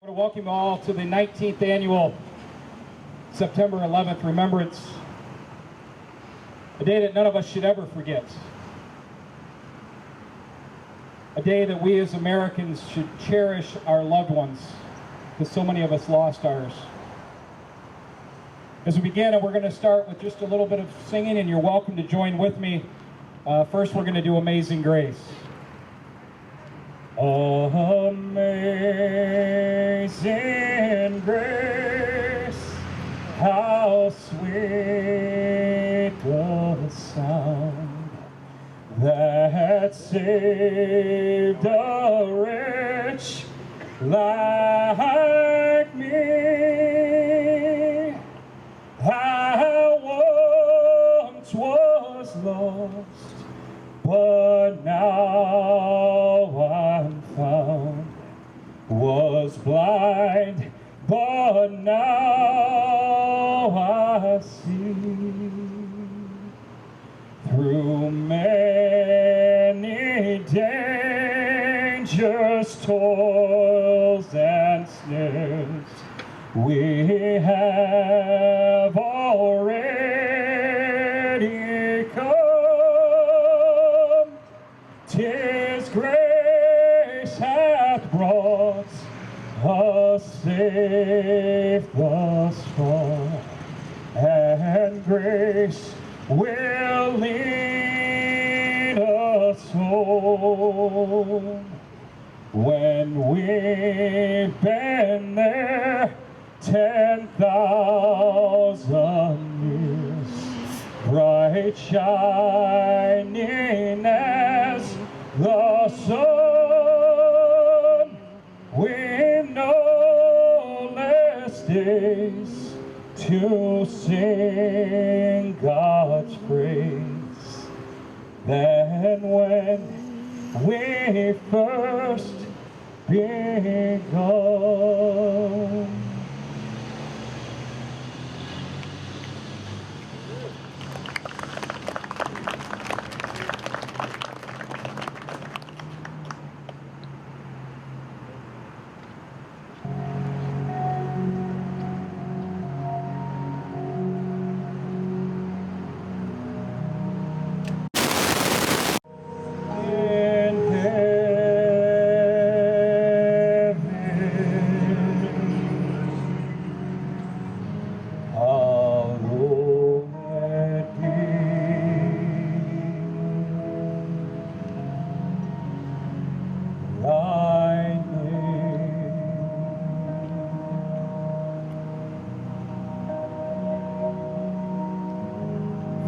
I want to welcome you all to the 19th annual September 11th Remembrance, a day that none of us should ever forget. A day that we as Americans should cherish our loved ones, because so many of us lost ours. As we begin, we're going to start with just a little bit of singing, and you're welcome to join with me. First, we're going to do Amazing Grace. Amazing grace, how sweet the sound that saved a wretch like me. I once was lost, but now I'm found, was blind, but now I see. Through many dangers, toils, and snares, we have already come. 'Tis grace hath brought us safe thus far, and grace will lead us home. When we've been there 10,000 years, bright shining as the sun, with no less days to sing God's praise than when we first begun.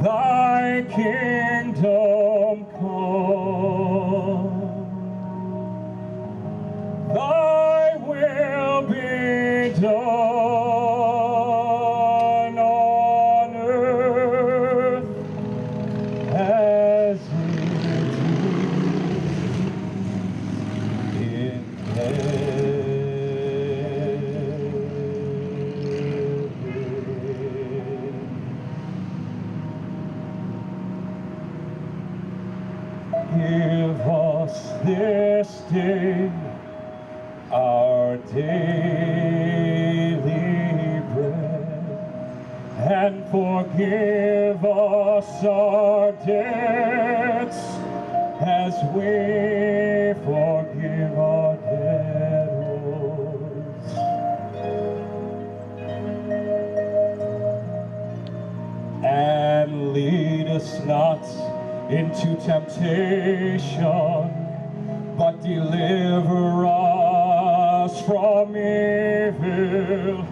Thy kingdom come, thy will be done on earth as it is in heaven. Give us this day our daily bread, and forgive us our debts as we forgive our debtors. And lead us not into temptation, but deliver us from evil.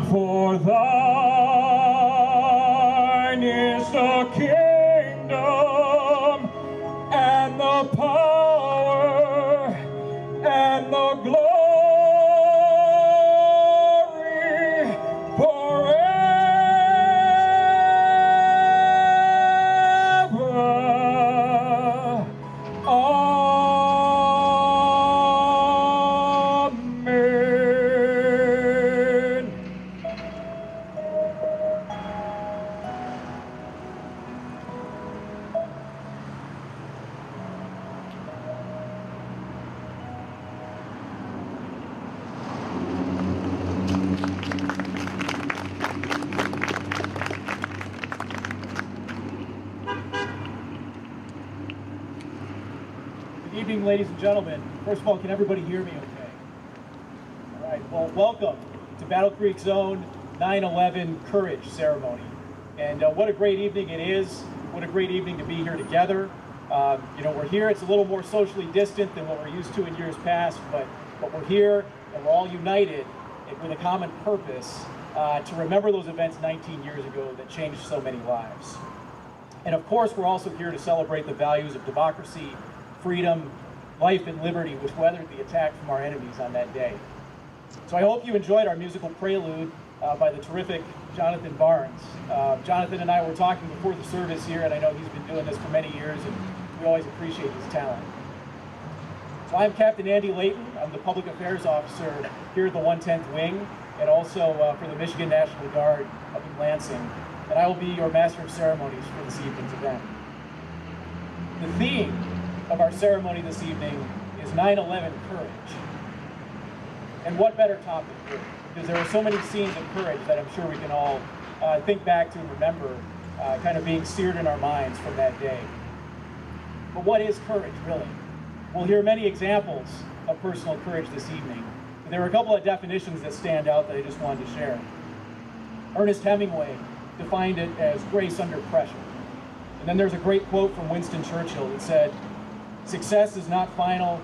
For thine is the kingdom, and the power, and the glory forever. Amen. Evening, ladies and gentlemen. First of all, can everybody hear me okay? All right, well, welcome to Battle Creek's own 9/11 Courage ceremony. And what a great evening it is. What a great evening to be here together. We're here, it's a little more socially distant than what we're used to in years past, but we're here and we're all united with a common purpose to remember those events 19 years ago that changed so many lives. And of course, we're also here to celebrate the values of democracy, freedom, life, and liberty, which weathered the attack from our enemies on that day. So I hope you enjoyed our musical prelude by the terrific Jonathan Barnes. Jonathan and I were talking before the service here, and I know he's been doing this for many years, and we always appreciate his talent. So I'm Captain Andy Layton. I'm the Public Affairs Officer here at the 110th Wing, and also for the Michigan National Guard up in Lansing. And I will be your Master of Ceremonies for this evening's event. The theme of our ceremony this evening is 9/11 Courage. And what better topic here? Because there are so many scenes of courage that I'm sure we can all think back to and remember kind of being seared in our minds from that day. But what is courage, really? We'll hear many examples of personal courage this evening. But there are a couple of definitions that stand out that I just wanted to share. Ernest Hemingway defined it as grace under pressure. And then there's a great quote from Winston Churchill that said, "Success is not final,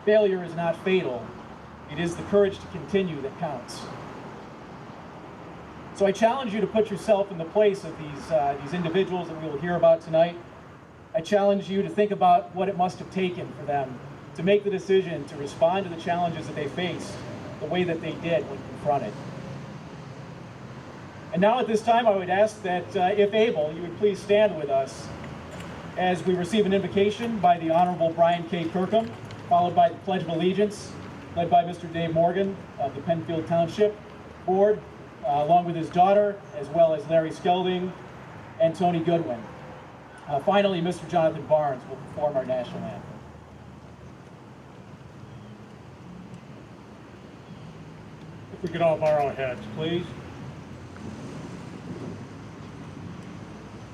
failure is not fatal. It is the courage to continue that counts." So I challenge you to put yourself in the place of these individuals that we will hear about tonight. I challenge you to think about what it must have taken for them to make the decision to respond to the challenges that they faced the way that they did when confronted. And now at this time, I would ask that, if able, you would please stand with us as we receive an invocation by the Honorable Brian K. Kirkham, followed by the Pledge of Allegiance, led by Mr. Dave Morgan of the Penfield Township Board, along with his daughter, as well as Larry Skelding and Tony Goodwin. Finally, Mr. Jonathan Barnes will perform our national anthem. If we could all bow our heads, please.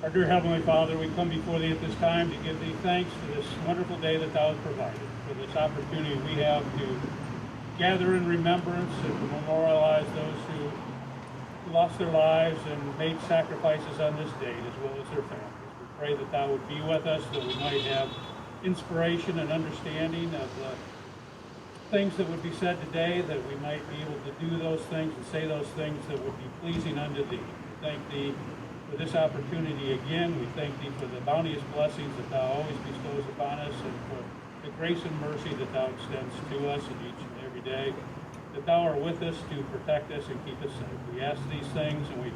Our dear Heavenly Father, we come before Thee at this time to give Thee thanks for this wonderful day that Thou hast provided, for this opportunity we have to gather in remembrance and to memorialize those who lost their lives and made sacrifices on this date, as well as their families. We pray that Thou would be with us, that we might have inspiration and understanding of the things that would be said today, that we might be able to do those things and say those things that would be pleasing unto Thee. We thank Thee for this opportunity again. We thank Thee for the bounteous blessings that Thou always bestows upon us, and for the grace and mercy that Thou extends to us in each and every day, that Thou art with us to protect us and keep us safe. We ask these things, and we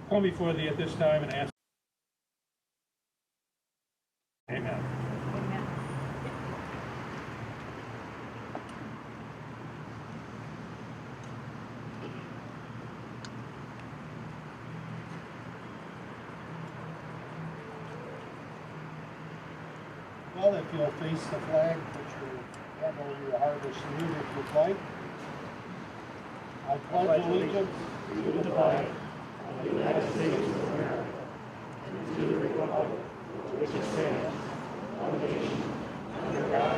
come before Thee at this time and ask. Amen. Well, if you'll face the flag, put your hand over your heart or salute if you'd like. I pledge allegiance to the flag of the United States of America and to the republic for which it stands, one nation, under God,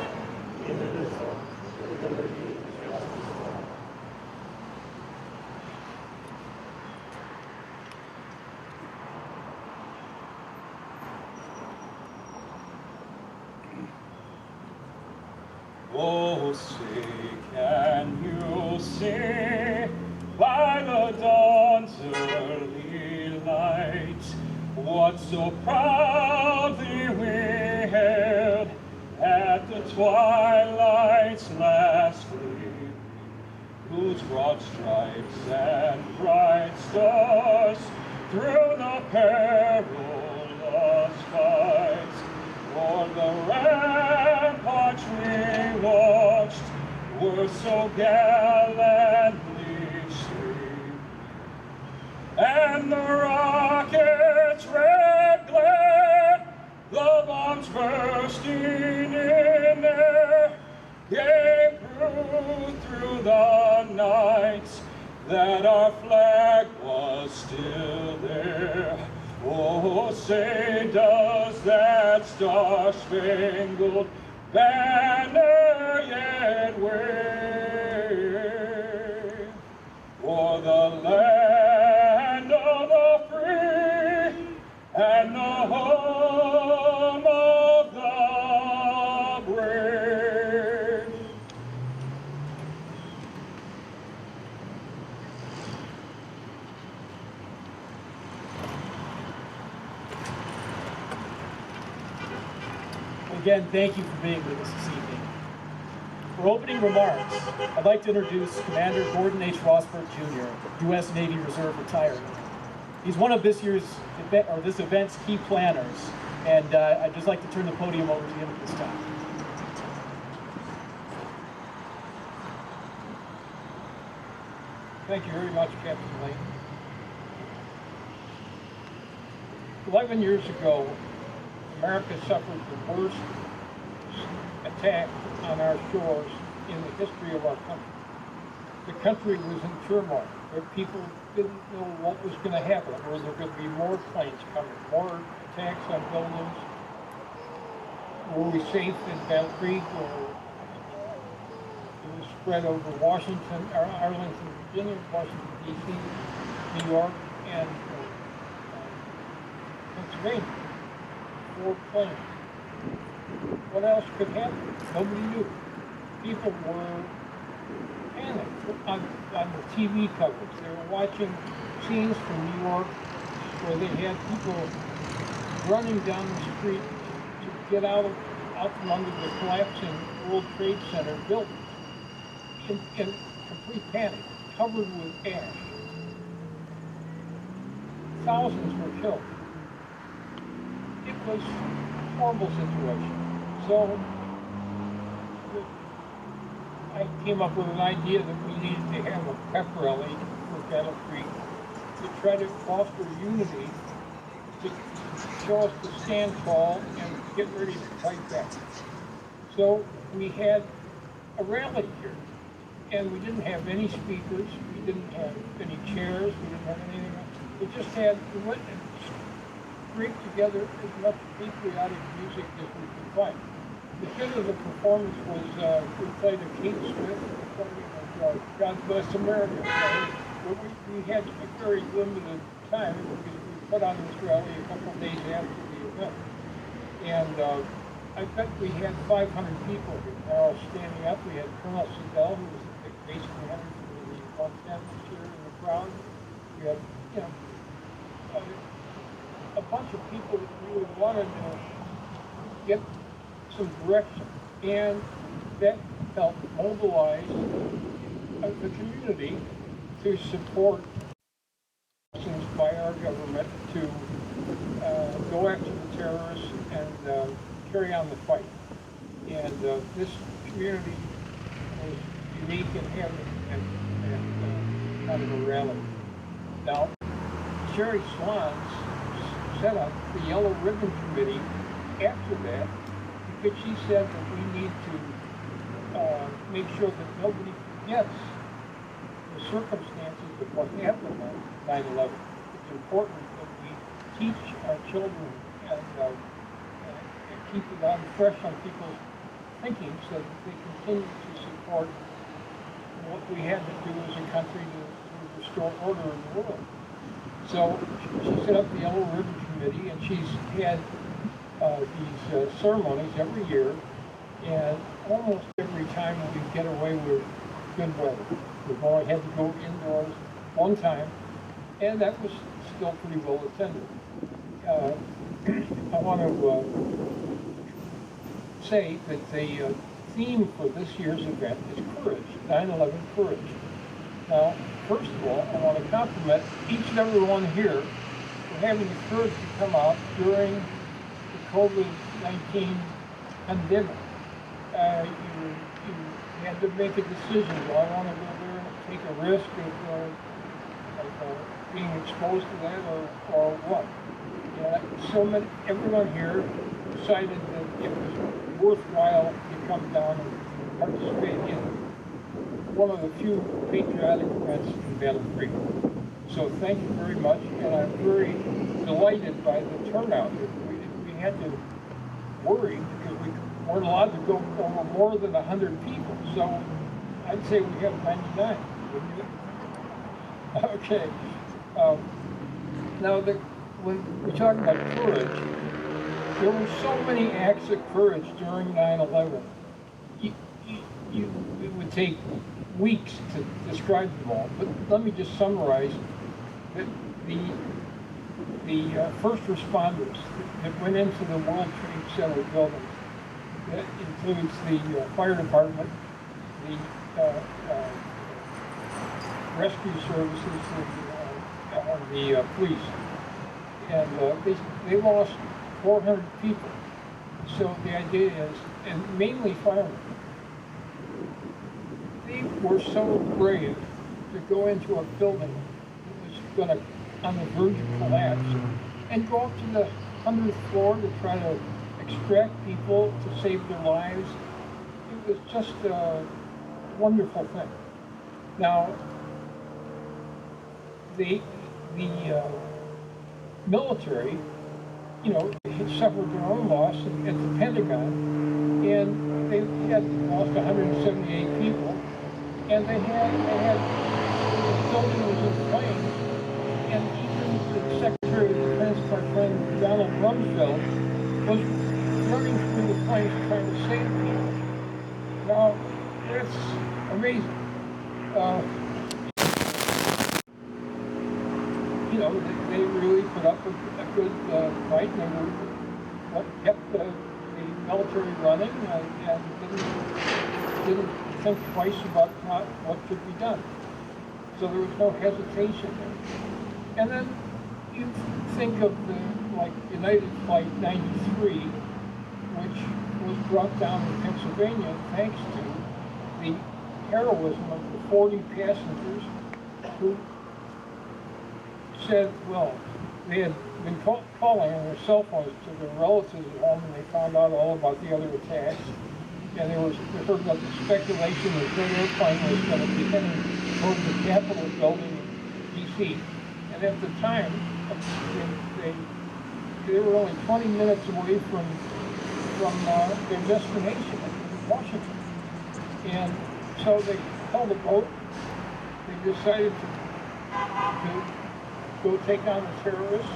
indivisible, with liberty and justice for all. Oh, say, can you see by the dawn's early light what so proudly we hailed at the twilight's last gleam, whose broad stripes and bright stars through the perilous fights o'er the ramparts we watched were so gallantly streamed, and the rocket's red glare, the bombs bursting in air, gave proof through the nights that our flag was still there. Oh, say does that star-spangled banner yet wave, for the land of the free and the home of the brave. Again, thank you for being with us this evening. For opening remarks, I'd like to introduce Commander Gordon H. Rosberg Jr., U.S. Navy Reserve retired. He's one of this event's key planners, and I'd just like to turn the podium over to him at this time. Thank you very much, Captain Lane. 11 years ago, America suffered the worst attack on our shores in the history of our country. The country was in turmoil. Their people didn't know what was going to happen. Were there going to be more planes coming, more attacks on buildings? Were we safe in Battle Creek, or it was spread over Washington, or Arlington, Virginia, Washington, D.C., New York, and Pennsylvania? 4 planes. What else could happen? Nobody knew. People were panicked on the TV coverage. They were watching scenes from New York where they had people running down the street to get out from under the collapsing World Trade Center buildings in complete panic, covered with ash. Thousands were killed. It was a horrible situation. So I came up with an idea that we needed to have a pep rally for Battle Creek to try to foster unity, to show us to stand tall and get ready to fight back. So we had a rally here, and we didn't have any speakers, we didn't have any chairs, we didn't have anything else. We just had, we went and scraped together as much patriotic music as we could find. The end of the performance was, we played a Kate Smith recording of God Bless America. But we had a very limited time because we put on this rally a couple of days after the event. And I bet we had 500 people here. They're all standing up. We had Colonel Siddell, who was the base commander for the 110th here in the crowd. We had, a bunch of people that really wanted to get some direction, and that helped mobilize the community to support actions by our government to go after the terrorists and carry on the fight. And this community was unique in having and kind of a rally. Now, Sherry Swans set up the Yellow Ribbon Committee after that, because she said that we need to make sure that nobody forgets the circumstances of what happened on 9/11. It's important that we teach our children and keep it on fresh on people's thinking so that they continue to support what we had to do as a country to restore order in the world. So she set up the Yellow Ribbon Committee, and she's had these ceremonies every year, and almost every time we get away with good weather. We've only had to go indoors one time, and that was still pretty well attended. I want to say that the theme for this year's event is courage, 9/11 courage. Now, first of all, I want to compliment each and every one here for having the courage to come out during the COVID-19 pandemic. You had to make a decision. Do I want to go there and take a risk of being exposed to that, or what? So many, everyone here decided that it was worthwhile to come down and participate in one of the few patriotic events in Battle Creek. So thank you very much, and I'm very delighted by the turnout. We had to worried because we weren't allowed to go over more than 100 people. So I'd say we have 99, wouldn't you? Okay. Now, when we talk about courage, there were so many acts of courage during 9/11. It would take weeks to describe them all, but let me just summarize that the first responders that went into the World Trade Center buildings, that includes the fire department, the rescue services, and the police, and they lost 400 people. So the idea is, and mainly firemen, they were so brave to go into a building that was going to, on the verge of collapse, and go up to the 100th floor to try to extract people to save their lives. It was just a wonderful thing. Now, the military, you know, had suffered their own loss at the Pentagon, and they had lost 178 people, and they had the building was in flames, and even the Secretary of Defense, my friend Donald Rumsfeld, was running through the flames trying to save people. Now, it's amazing. You know, they really put up a good fight, and they were what kept the military running, and didn't think twice about what should be done. So there was no hesitation there. And then you think of like United Flight 93, which was brought down in Pennsylvania thanks to the heroism of the 40 passengers who said, well, they had been calling on their cell phones to their relatives at home, and they found out all about the other attacks. And they heard about the speculation that their airplane was going to be heading toward the Capitol building in D.C. And at the time, they were only 20 minutes away from their destination in Washington. And so they held a boat. They decided to go take on the terrorists,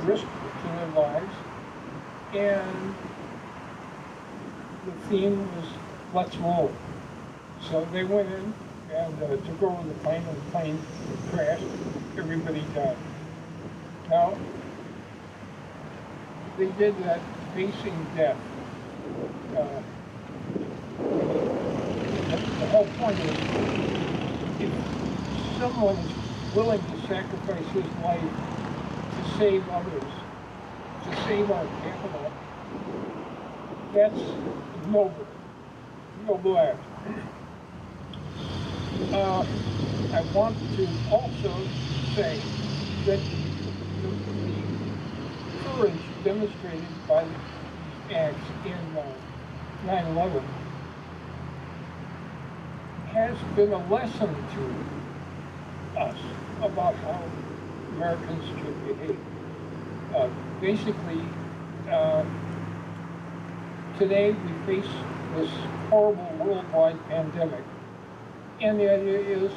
risk to their lives, and the theme was let's roll. So they went in and took over the plane, and the plane crashed. Everybody died. Now, they did that facing death. The whole point is, if someone is willing to sacrifice his life to save others, to save our capital, that's noble act. I want to also say that the courage demonstrated by the acts in 9/11 has been a lesson to us about how Americans should behave. Basically, today we face this horrible worldwide pandemic, and the idea is,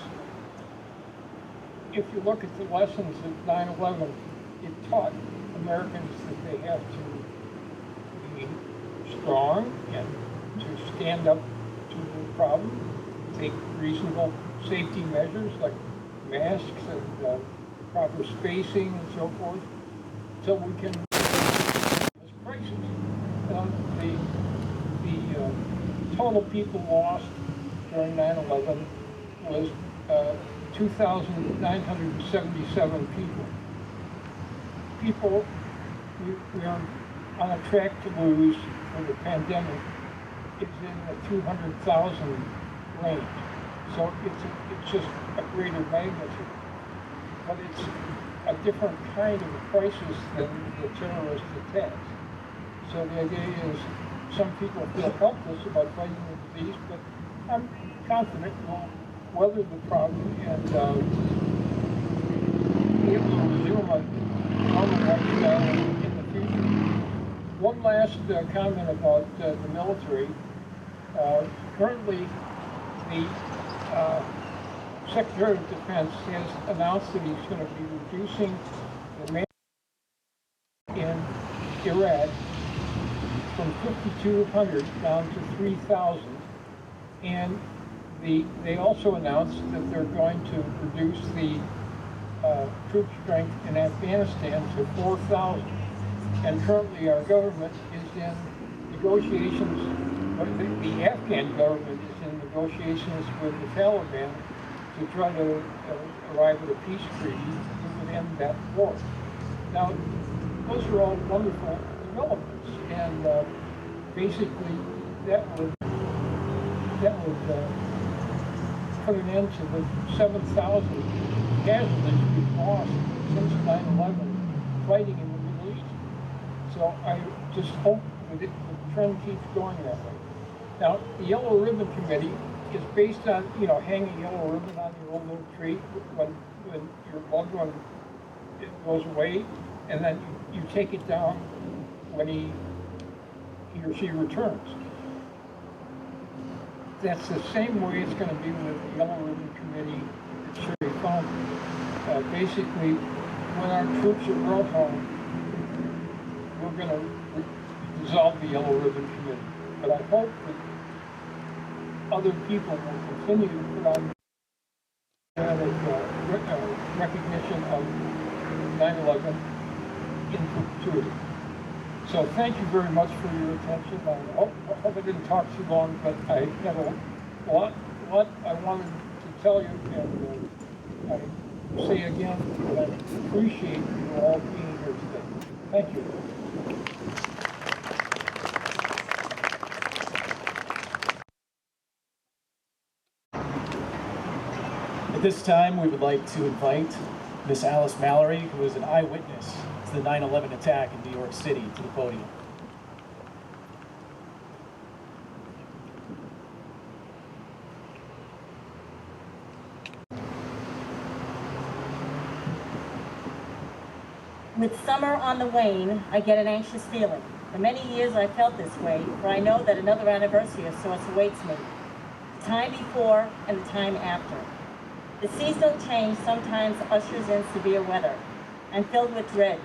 if you look at the lessons of 9/11, it taught Americans that they have to be strong and to stand up to the problem, take reasonable safety measures like masks and proper spacing and so forth, so we can this crisis. The total people lost during 9/11 was 2,977 people. We are on a track to lose for the pandemic. It's in the 200,000 range. So it's just a greater magnitude. But it's a different kind of a crisis than the terrorist attacks. So the idea is, some people feel helpless about fighting the disease, but I'm confident we'll weather the problem and be able to resume a normal lifestyle in the future. one last comment about the military. Currently, the Secretary of Defense has announced that he's going to be reducing the man in Iraq from 5,200 down to 3,000, and they also announced that they're going to reduce the troop strength in Afghanistan to 4,000. And currently our government is in negotiations, or the Afghan government is in negotiations with the Taliban to try to arrive at a peace treaty that would end that war. Now, those are all wonderful developments, and basically that would put an end to the 7,000 casualties we've lost since 9/11 fighting in the Middle East. So I just hope that the trend keeps going that way. Now, the Yellow Ribbon Committee is based on, hanging a yellow ribbon on your old little tree when your loved one goes away, and then you take it down when he or she returns. That's the same way it's going to be with the Yellow Ribbon Committee at Sherry Foundry. Basically, when our troops are brought home, we're going to dissolve the Yellow Ribbon Committee. But I hope that other people will continue to put on recognition of 9/11 in perpetuity. So thank you very much for your attention. I hope I didn't talk too long, but I have a lot I wanted to tell you, and I say again that I appreciate you all being here today. Thank you. At this time, we would like to invite Miss Alice Mallory, who is an eyewitness to the 9/11 attack in New York City, to the podium. With summer on the wane, I get an anxious feeling. For many years I felt this way, for I know that another anniversary of sorts awaits me. The time before and the time after. The seasonal change sometimes ushers in severe weather. I'm filled with dread.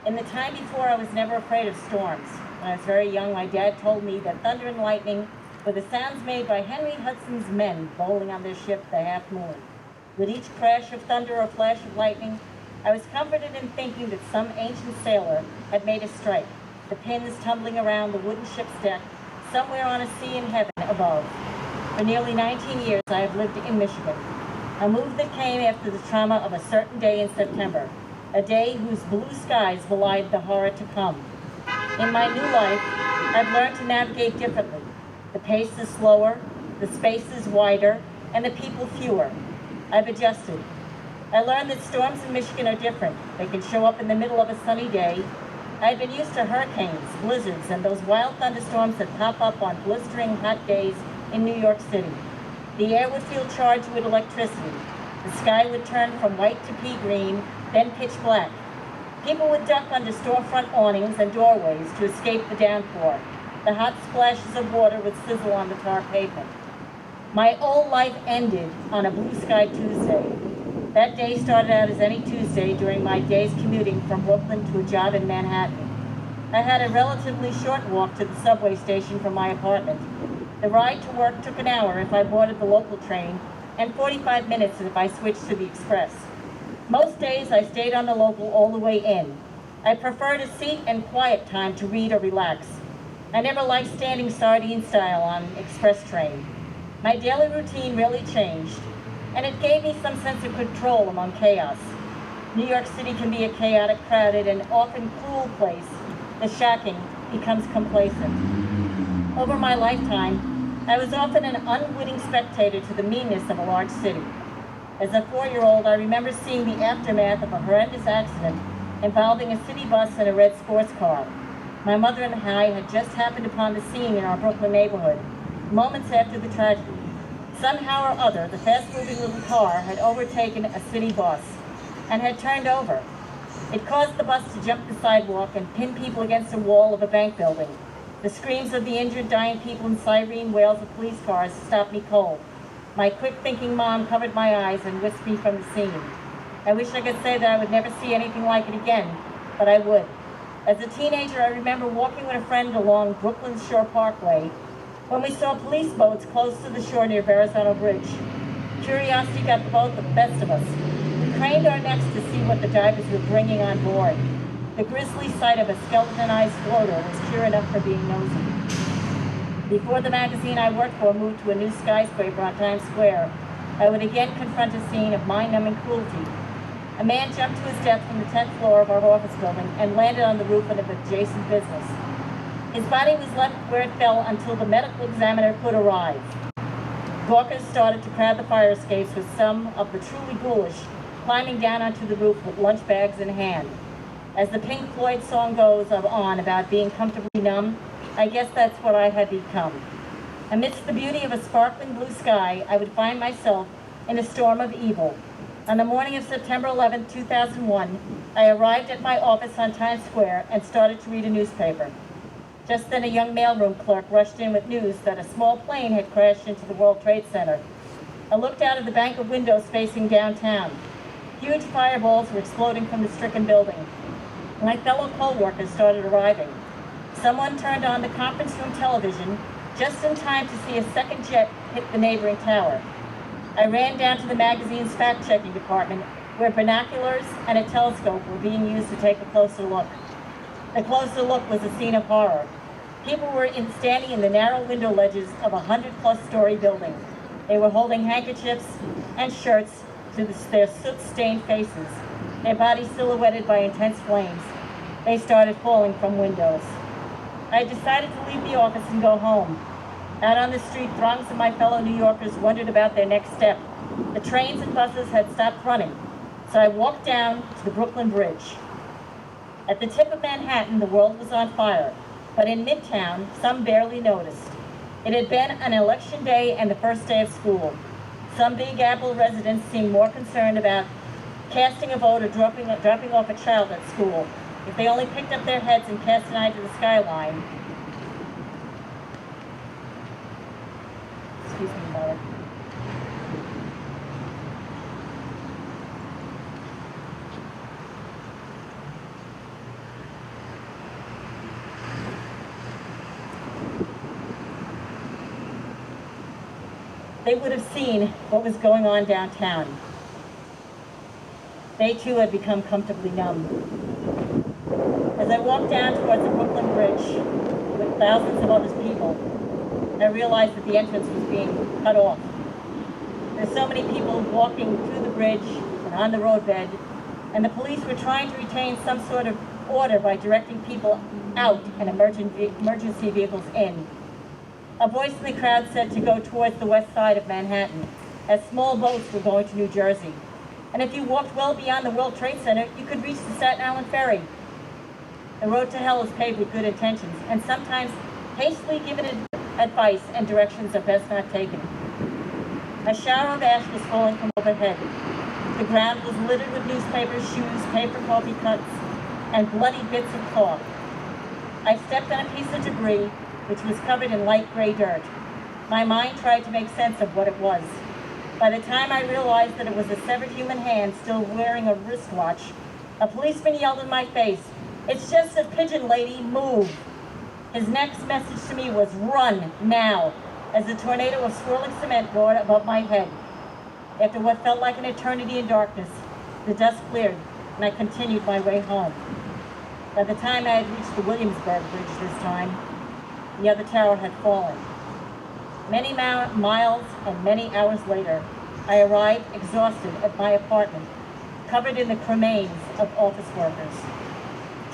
In the time before, I was never afraid of storms. When I was very young, my dad told me that thunder and lightning were the sounds made by Henry Hudson's men bowling on their ship, the Half Moon. With each crash of thunder or flash of lightning, I was comforted in thinking that some ancient sailor had made a strike, the pins tumbling around the wooden ship's deck, somewhere on a sea in heaven above. For nearly 19 years, I have lived in Michigan. A move that came after the trauma of a certain day in September, a day whose blue skies belied the horror to come. In my new life, I've learned to navigate differently. The pace is slower, the space is wider, and the people fewer. I've adjusted. I learned that storms in Michigan are different. They can show up in the middle of a sunny day. I've been used to hurricanes, blizzards, and those wild thunderstorms that pop up on blistering hot days in New York City. The air would feel charged with electricity. The sky would turn from white to pea green, then pitch black. People would duck under storefront awnings and doorways to escape the downpour. The hot splashes of water would sizzle on the tar pavement. My old life ended on a blue sky Tuesday. That day started out as any Tuesday during my days commuting from Brooklyn to a job in Manhattan. I had a relatively short walk to the subway station from my apartment. The ride to work took an hour if I boarded the local train, and 45 minutes if I switched to the express. Most days I stayed on the local all the way in. I preferred a seat and quiet time to read or relax. I never liked standing sardine style on express train. My daily routine really changed, and it gave me some sense of control among chaos. New York City can be a chaotic, crowded, and often cruel place. The shacking becomes complacent. Over my lifetime, I was often an unwitting spectator to the meanness of a large city. As a 4-year-old, I remember seeing the aftermath of a horrendous accident involving a city bus and a red sports car. My mother and I had just happened upon the scene in our Brooklyn neighborhood, moments after the tragedy. Somehow or other, the fast-moving little car had overtaken a city bus and had turned over. It caused the bus to jump the sidewalk and pin people against the wall of a bank building. The screams of the injured, dying people and siren wails of police cars stopped me cold. My quick-thinking mom covered my eyes and whisked me from the scene. I wish I could say that I would never see anything like it again, but I would. As a teenager, I remember walking with a friend along Brooklyn's Shore Parkway when we saw police boats close to the shore near Verrazano Bridge. Curiosity got the best of us. We craned our necks to see what the divers were bringing on board. The grisly sight of a skeletonized floater was cure enough for being nosy. Before the magazine I worked for moved to a new skyscraper on Times Square, I would again confront a scene of mind-numbing cruelty. A man jumped to his death from the 10th floor of our office building and landed on the roof of an adjacent business. His body was left where it fell until the medical examiner could arrive. Gawkers started to crowd the fire escapes, with some of the truly ghoulish climbing down onto the roof with lunch bags in hand. As the Pink Floyd song goes on about being comfortably numb, I guess that's what I had become. Amidst the beauty of a sparkling blue sky, I would find myself in a storm of evil. On the morning of September 11, 2001, I arrived at my office on Times Square and started to read a newspaper. Just then a young mailroom clerk rushed in with news that a small plane had crashed into the World Trade Center. I looked out of the bank of windows facing downtown. Huge fireballs were exploding from the stricken building. My fellow co-workers started arriving. Someone turned on the conference room television just in time to see a second jet hit the neighboring tower. I ran down to the magazine's fact-checking department, where binoculars and a telescope were being used to take a closer look. The closer look was a scene of horror. People were standing in the narrow window ledges of a 100-plus story building. They were holding handkerchiefs and shirts to their soot-stained faces, their bodies silhouetted by intense flames. They started falling from windows. I decided to leave the office and go home. Out on the street, throngs of my fellow New Yorkers wondered about their next step. The trains and buses had stopped running, so I walked down to the Brooklyn Bridge. At the tip of Manhattan, the world was on fire, but in Midtown, some barely noticed. It had been an election day and the first day of school. Some Big Apple residents seemed more concerned about casting a vote or dropping off a child at school. If they only picked up their heads and cast an eye to the skyline. Excuse me, Mother. They would have seen what was going on downtown. They too had become comfortably numb. As I walked down towards the Brooklyn Bridge with thousands of other people, I realized that the entrance was being cut off. There's so many people walking through the bridge and on the roadbed, and the police were trying to retain some sort of order by directing people out and emergency vehicles in. A voice in the crowd said to go towards the west side of Manhattan, as small boats were going to New Jersey. And if you walked well beyond the World Trade Center, you could reach the Staten Island ferry. The road to hell is paved with good intentions, and sometimes hastily given advice and directions are best not taken. A shower of ash was falling from overhead. The ground was littered with newspapers, shoes, paper coffee cups, and bloody bits of cloth. I stepped on a piece of debris, which was covered in light gray dirt. My mind tried to make sense of what it was. By the time I realized that it was a severed human hand still wearing a wristwatch, a policeman yelled in my face, "It's just a pigeon, lady, move." His next message to me was, "Run, now," as a tornado of swirling cement roared above my head. After what felt like an eternity in darkness, the dust cleared, and I continued my way home. By the time I had reached the Williamsburg Bridge this time, the other tower had fallen. Many miles and many hours later, I arrived exhausted at my apartment, covered in the cremains of office workers.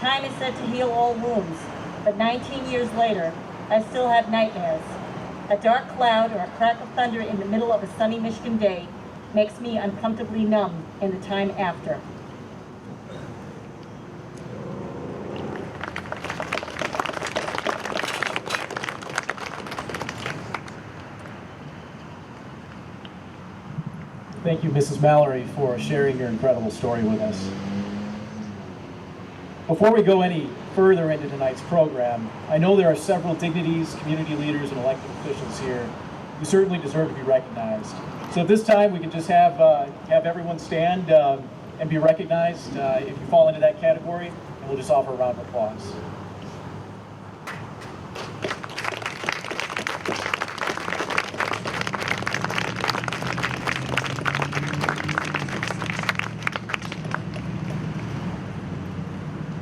Time is said to heal all wounds, but 19 years later, I still have nightmares. A dark cloud or a crack of thunder in the middle of a sunny Michigan day makes me uncomfortably numb in the time after. Thank you, Mrs. Mallory, for sharing your incredible story with us. Before we go any further into tonight's program, I know there are several dignities, community leaders, and elected officials here who certainly deserve to be recognized. So at this time, we can just have everyone stand and be recognized if you fall into that category, and we'll just offer a round of applause.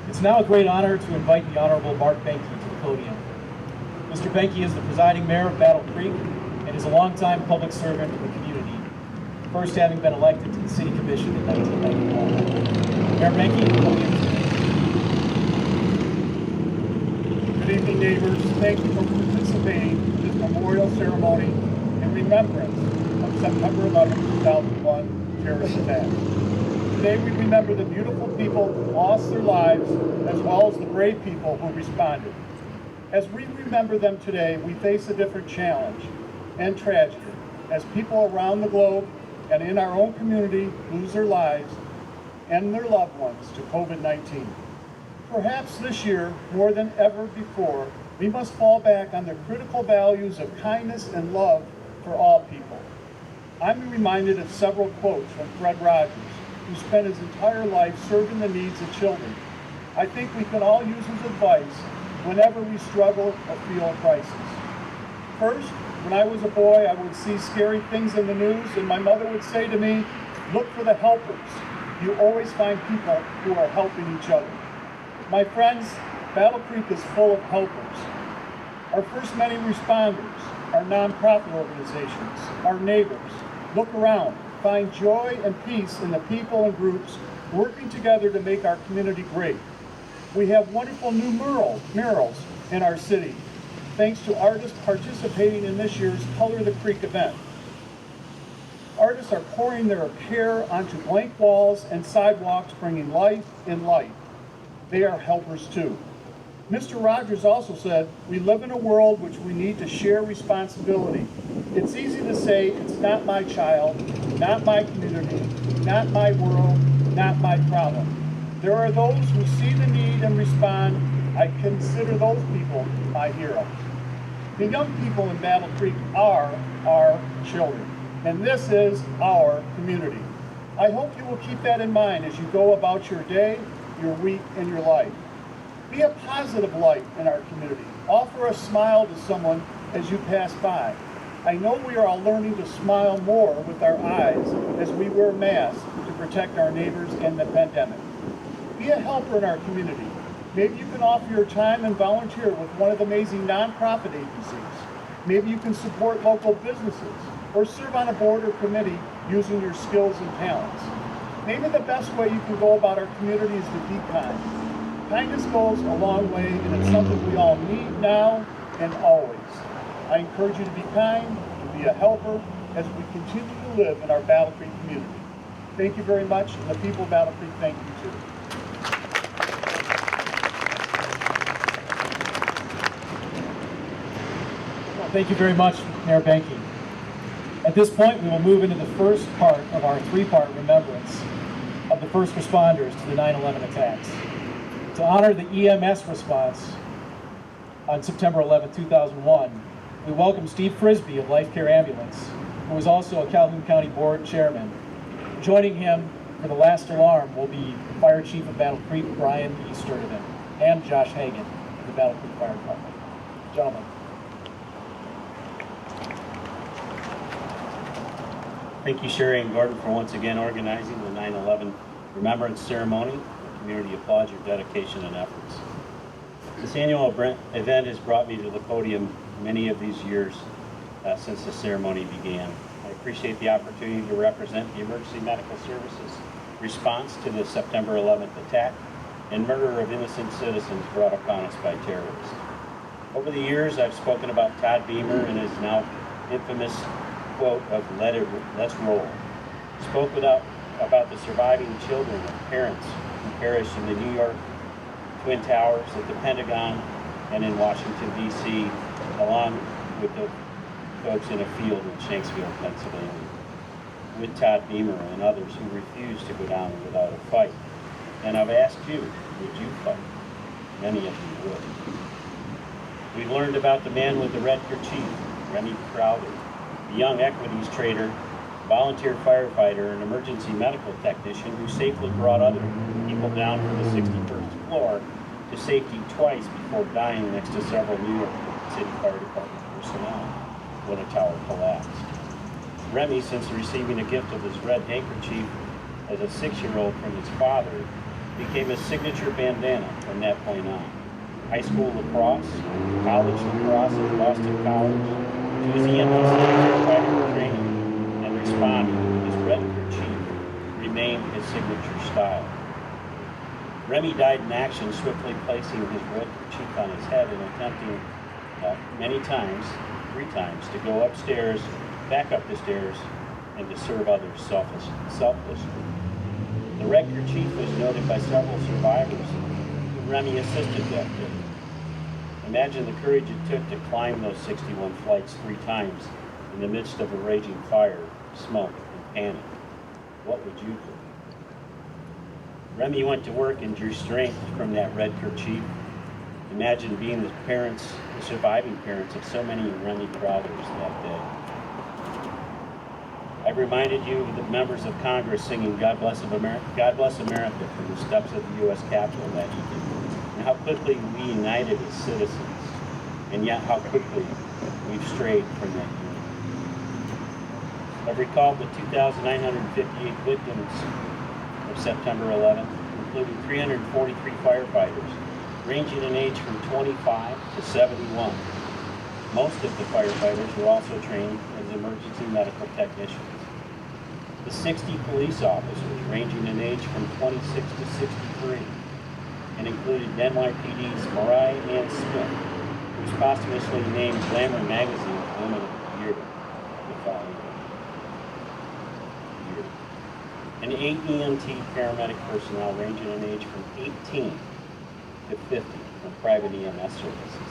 It's now a great honor to invite the Honorable Mark Benke to the podium. Mr. Benke is the presiding mayor of Battle Creek and is a longtime public servant of the community, first having been elected to the City Commission in 1991. Mayor Benke, the podium is yours. Good evening, neighbors. Thank you for participating in this memorial ceremony in remembrance of September 11, 2001 terrorist attack. Today we remember the beautiful people who lost their lives as well as the brave people who responded. As we remember them today, we face a different challenge and tragedy as people around the globe and in our own community lose their lives and their loved ones to COVID-19. Perhaps this year, more than ever before, we must fall back on the critical values of kindness and love for all people. I'm reminded of several quotes from Fred Rogers, who spent his entire life serving the needs of children. I think we can all use his advice whenever we struggle or feel a crisis. First, when I was a boy, I would see scary things in the news, and my mother would say to me, "Look for the helpers. You always find people who are helping each other." My friends, Battle Creek is full of helpers. Our first many responders, our nonprofit organizations, our neighbors. Look around. Find joy and peace in the people and groups working together to make our community great. We have wonderful new murals in our city, thanks to artists participating in this year's Color the Creek event. Artists are pouring their care onto blank walls and sidewalks, bringing life and light. They are helpers too. Mr. Rogers also said, "We live in a world which we need to share responsibility. It's easy to say, it's not my child, not my community, not my world, not my problem. There are those who see the need and respond. I consider those people my heroes." The young people in Battle Creek are our children, and this is our community. I hope you will keep that in mind as you go about your day, your week, and your life. Be a positive light in our community. Offer a smile to someone as you pass by. I know we are all learning to smile more with our eyes as we wear masks to protect our neighbors in the pandemic. Be a helper in our community. Maybe you can offer your time and volunteer with one of the amazing nonprofit agencies. Maybe you can support local businesses or serve on a board or committee using your skills and talents. Maybe the best way you can go about our community is to be kind. Kindness goes a long way, and it's something we all need now and always. I encourage you to be kind, to be a helper, as we continue to live in our Battle Creek community. Thank you very much, and the people of Battle Creek thank you too. Thank you very much, Mayor Benke. At this point, we will move into the first part of our three-part remembrance of the first responders to the 9/11 attacks. To honor the EMS response on September 11, 2001, we welcome Steve Frisbee of Life Care Ambulance, who is also a Calhoun County Board Chairman. Joining him for the last alarm will be Fire Chief of Battle Creek, Brian E. Sturdivant, and Josh Hagan of the Battle Creek Fire Department. Gentlemen. Thank you, Sherry and Gordon, for once again organizing the 9/11 Remembrance Ceremony. The community applauds your dedication and efforts. This annual event has brought me to the podium many of these years since the ceremony began. I appreciate the opportunity to represent the Emergency Medical Services response to the September 11th attack and murder of innocent citizens brought upon us by terrorists. Over the years, I've spoken about Todd Beamer and his now infamous quote of "let's roll." Spoke about the surviving children and parents who perished in the New York Twin Towers, at the Pentagon, and in Washington, D.C., along with the folks in a field in Shanksville, Pennsylvania, with Todd Beamer and others who refused to go down without a fight. And I've asked you, would you fight? Many of you would. We've learned about the man with the red kerchief, Remy Crowder, the young equities trader, volunteer firefighter, and emergency medical technician who safely brought other people down from the 61st floor to safety twice before dying next to several New York City Fire Department personnel when a tower collapsed. Remy, since receiving a gift of his red handkerchief as a 6-year-old from his father, became his signature bandana from that point on. High school lacrosse, college lacrosse at Boston College, to his EMT firefighter training and responding with his red kerchief remained his signature style. Remy died in action, swiftly placing his red kerchief on his head and attempting many times, 3 times, to go upstairs, back up the stairs, and to serve others selflessly. The red kerchief was noted by several survivors who Remy assisted that day. Imagine the courage it took to climb those 61 flights 3 times in the midst of a raging fire, smoke, and panic. What would you do? Remy went to work and drew strength from that red kerchief. Imagine being the surviving parents of so many Remy Crowders that day. I've reminded you of the members of Congress singing God Bless America from the steps of the U.S. Capitol that evening, and how quickly we united as citizens, and yet how quickly we've strayed from that unity. I've recalled the 2,958 victims of September 11th, including 343 firefighters, ranging in age from 25 to 71. Most of the firefighters were also trained as emergency medical technicians. The 60 police officers, ranging in age from 26 to 63, and included NYPD's Mariah Ann Smith, who was posthumously named Glamour Magazine's Woman of the Year the following year. And 8 EMT paramedic personnel ranging in age from 18 to 50 from private EMS services.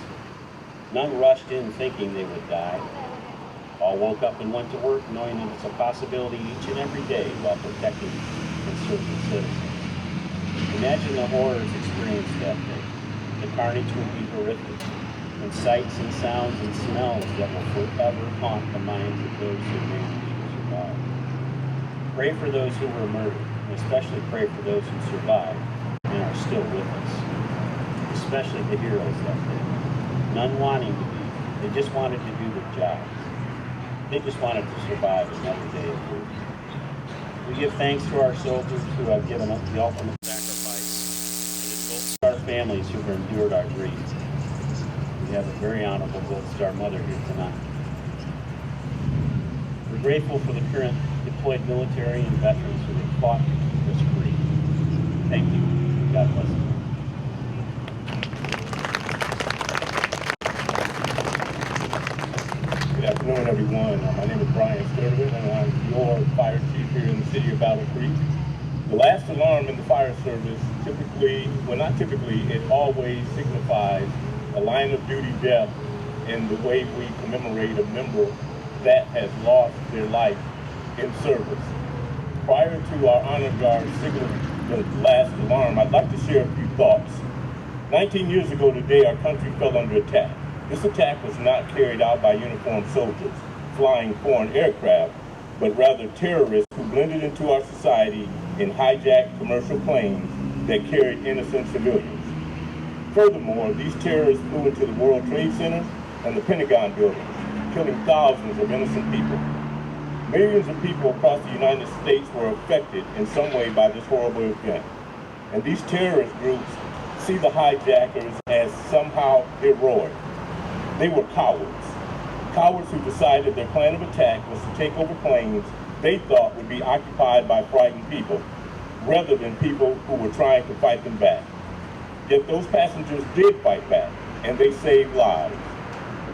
None rushed in thinking they would die. All woke up and went to work knowing that it's a possibility each and every day while protecting and serving citizens. Imagine the horrors experienced that day. The carnage would be horrific, and sights and sounds and smells that will forever haunt the minds of those who managed to survive. Pray for those who were murdered, and especially pray for those who survived and are still with us, especially the heroes that day. None wanting to be, they just wanted to do their jobs. They just wanted to survive another day of work. We give thanks to our soldiers who have given up the ultimate sacrifice, and to Gold Star families who have endured our grief. We have a very honorable Gold Star mother here tonight. We're grateful for the current deployed military and veterans who have fought to keep us free. Thank you. God bless you. Good afternoon, everyone. My name is Brian Sturtevant, and I'm your fire chief here in the city of Battle Creek. The last alarm in the fire service it always signifies a line of duty death in the way we commemorate a member that has lost their life in service. Prior to our honor guard signaling the last alarm, I'd like to share a few thoughts. 19 years ago today, our country fell under attack. This attack was not carried out by uniformed soldiers flying foreign aircraft, but rather terrorists who blended into our society in hijacked commercial planes that carried innocent civilians. Furthermore, these terrorists flew into the World Trade Center and the Pentagon buildings, killing thousands of innocent people. Millions of people across the United States were affected in some way by this horrible event. And these terrorist groups see the hijackers as somehow heroic. They were cowards. Cowards who decided their plan of attack was to take over planes they thought would be occupied by frightened people, rather than people who were trying to fight them back. Yet those passengers did fight back, and they saved lives.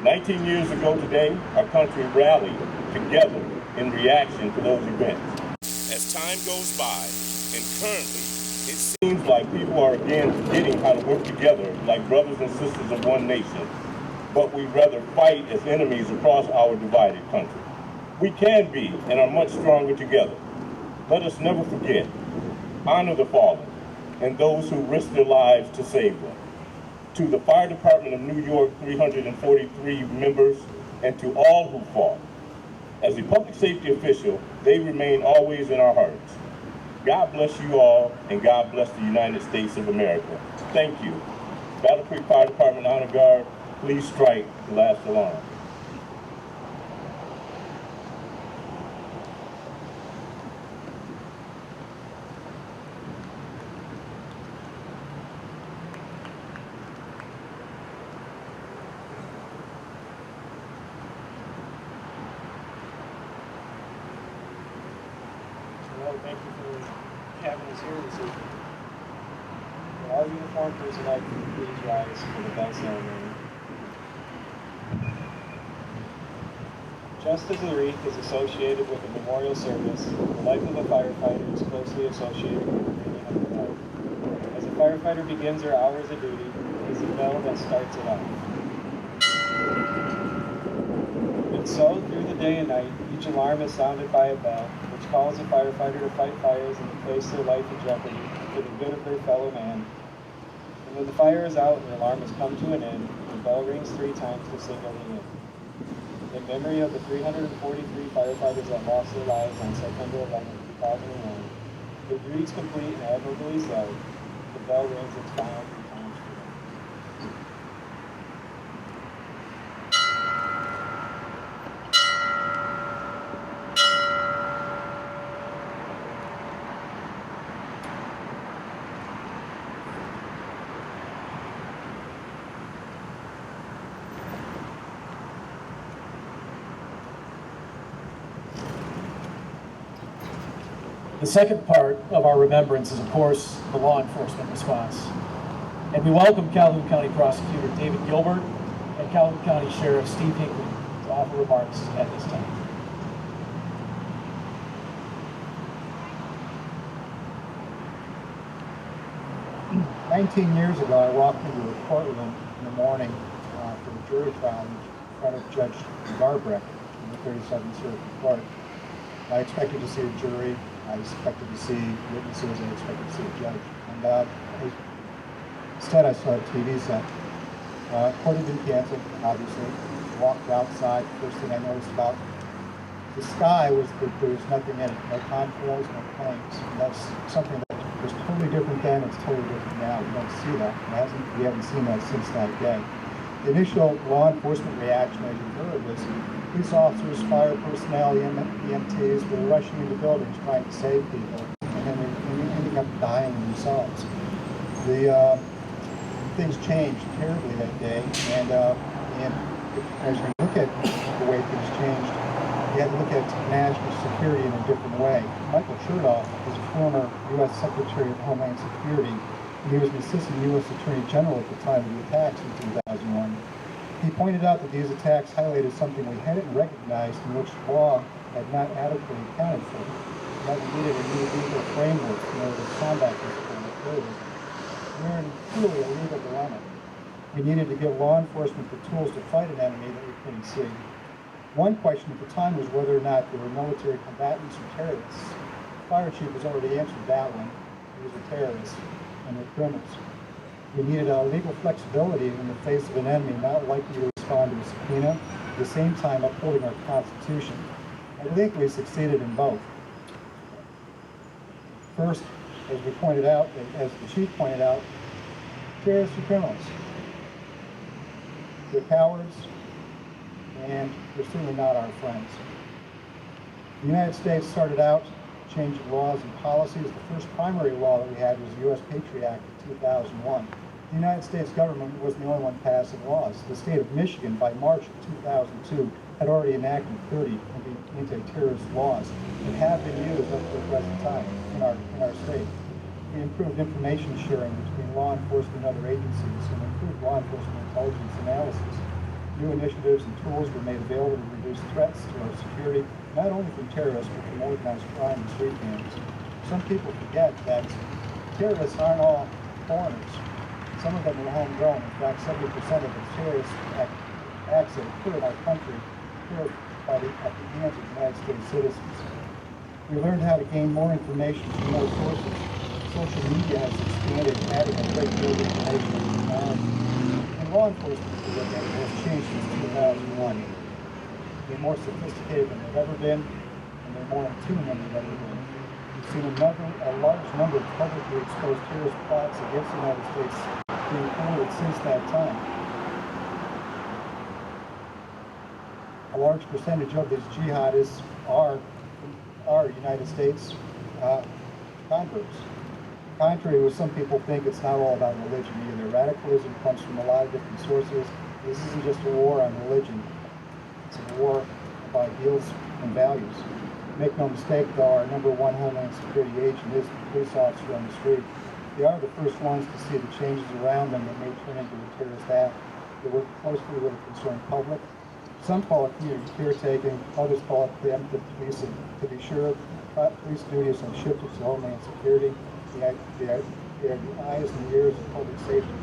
19 years ago today, our country rallied together in reaction to those events. As time goes by, and currently, it seems like people are again forgetting how to work together like brothers and sisters of one nation, but we rather fight as enemies across our divided country. We can be and are much stronger together. Let us never forget, honor the fallen, and those who risk their lives to save them. To the Fire Department of New York, 343 members, and to all who fought. As a public safety official, they remain always in our hearts. God bless you all, and God bless the United States of America. Thank you. Battle Creek Fire Department Honor Guard, please strike the last alarm. Well, thank you for having us here this evening. Will all uniformed personnel please rise for the bell ceremony. Just as the wreath is associated with a memorial service, the life of a firefighter is closely associated with the ringing of the bell. As a firefighter begins their hours of duty, it is the bell that starts it off. And so, through the day and night, each alarm is sounded by a bell, which calls a firefighter to fight fires and to place their life in jeopardy for the good of their fellow man. And when the fire is out and the alarm has come to an end, the bell rings 3 times to signal the end. In memory of the 343 firefighters that lost their lives on September 11, 2001, the duty's complete and admirably so, the bell rings its final 3 times for them. The second part of our remembrance is, of course, the law enforcement response. And we welcome Calhoun County Prosecutor David Gilbert and Calhoun County Sheriff Steve Hinckley to offer remarks at this time. "19 years ago, I walked into a courtroom in the morning for a jury trial in front of Judge Garbrecht in the 37th Circuit Court. I expected to see a jury. I expected to see witnesses. I expected to see a judge. And instead, I saw a TV set. Court had been canceled, obviously. Walked outside. First thing I noticed about the sky was that there was nothing in it. No contours, no planes. And that's something that was totally different then. It's totally different now. We don't see that. We haven't seen that since that day. The initial law enforcement reaction, as you heard, was police officers, fire personnel, EMTs were rushing into buildings trying to save people, and then they're ending up dying themselves. Things changed terribly that day, and as you look at the way things changed, you have to look at national security in a different way. Michael Chertoff was a former U.S. Secretary of Homeland Security, and he was an assistant U.S. Attorney General at the time of the attacks in 2001. He pointed out that these attacks highlighted something we hadn't recognized and which law had not adequately accounted for, and that we needed a new legal framework in order to combat this form of terrorism. We were in truly a legal dilemma. We needed to give law enforcement the tools to fight an enemy that we couldn't see. One question at the time was whether or not they were military combatants or terrorists. The fire chief has already answered that one. He was a terrorist, and they're criminals. We needed legal flexibility in the face of an enemy not likely to respond to a subpoena, at the same time upholding our Constitution. I think we succeeded in both. First, as we pointed out, as the chief pointed out, terrorists are criminals. They're cowards, and they're certainly not our friends. The United States started out changing laws and policies. The first primary law that we had was the U.S. Patriot Act of 2001. The United States government wasn't the only one passing laws. The state of Michigan, by March of 2002, had already enacted 30 anti-terrorist laws that have been used up to the present time in our state. We improved information sharing between law enforcement and other agencies, and improved law enforcement intelligence analysis. New initiatives and tools were made available to reduce threats to our security, not only from terrorists, but from organized crime and street gangs. Some people forget that terrorists aren't all foreigners. Some of them are homegrown. In fact, 70% of the terrorist acts that occur in our country occur at the hands of United States citizens. We learned how to gain more information from more sources. social media has expanded, adding a great deal of information. And law enforcement has changed since 2001. They're more sophisticated than they've ever been, and they're more in tune than they've ever been. We've seen a large number of publicly exposed terrorist plots against the United States being thwarted since that time. A large percentage of these jihadists are United States converts. Contrary to what some people think, it's not all about religion either. Radicalism comes from a lot of different sources. This isn't just a war on religion. It's a war about ideals and values. Make no mistake, though, our number one Homeland Security agent is the police officer on the street. They are the first ones to see the changes around them that may turn into a terrorist act. They work closely with the concerned public. Some call it community caretaking, others call it preemptive policing. To be sure, police duties have shifted to Homeland Security. They are the eyes and ears of public safety.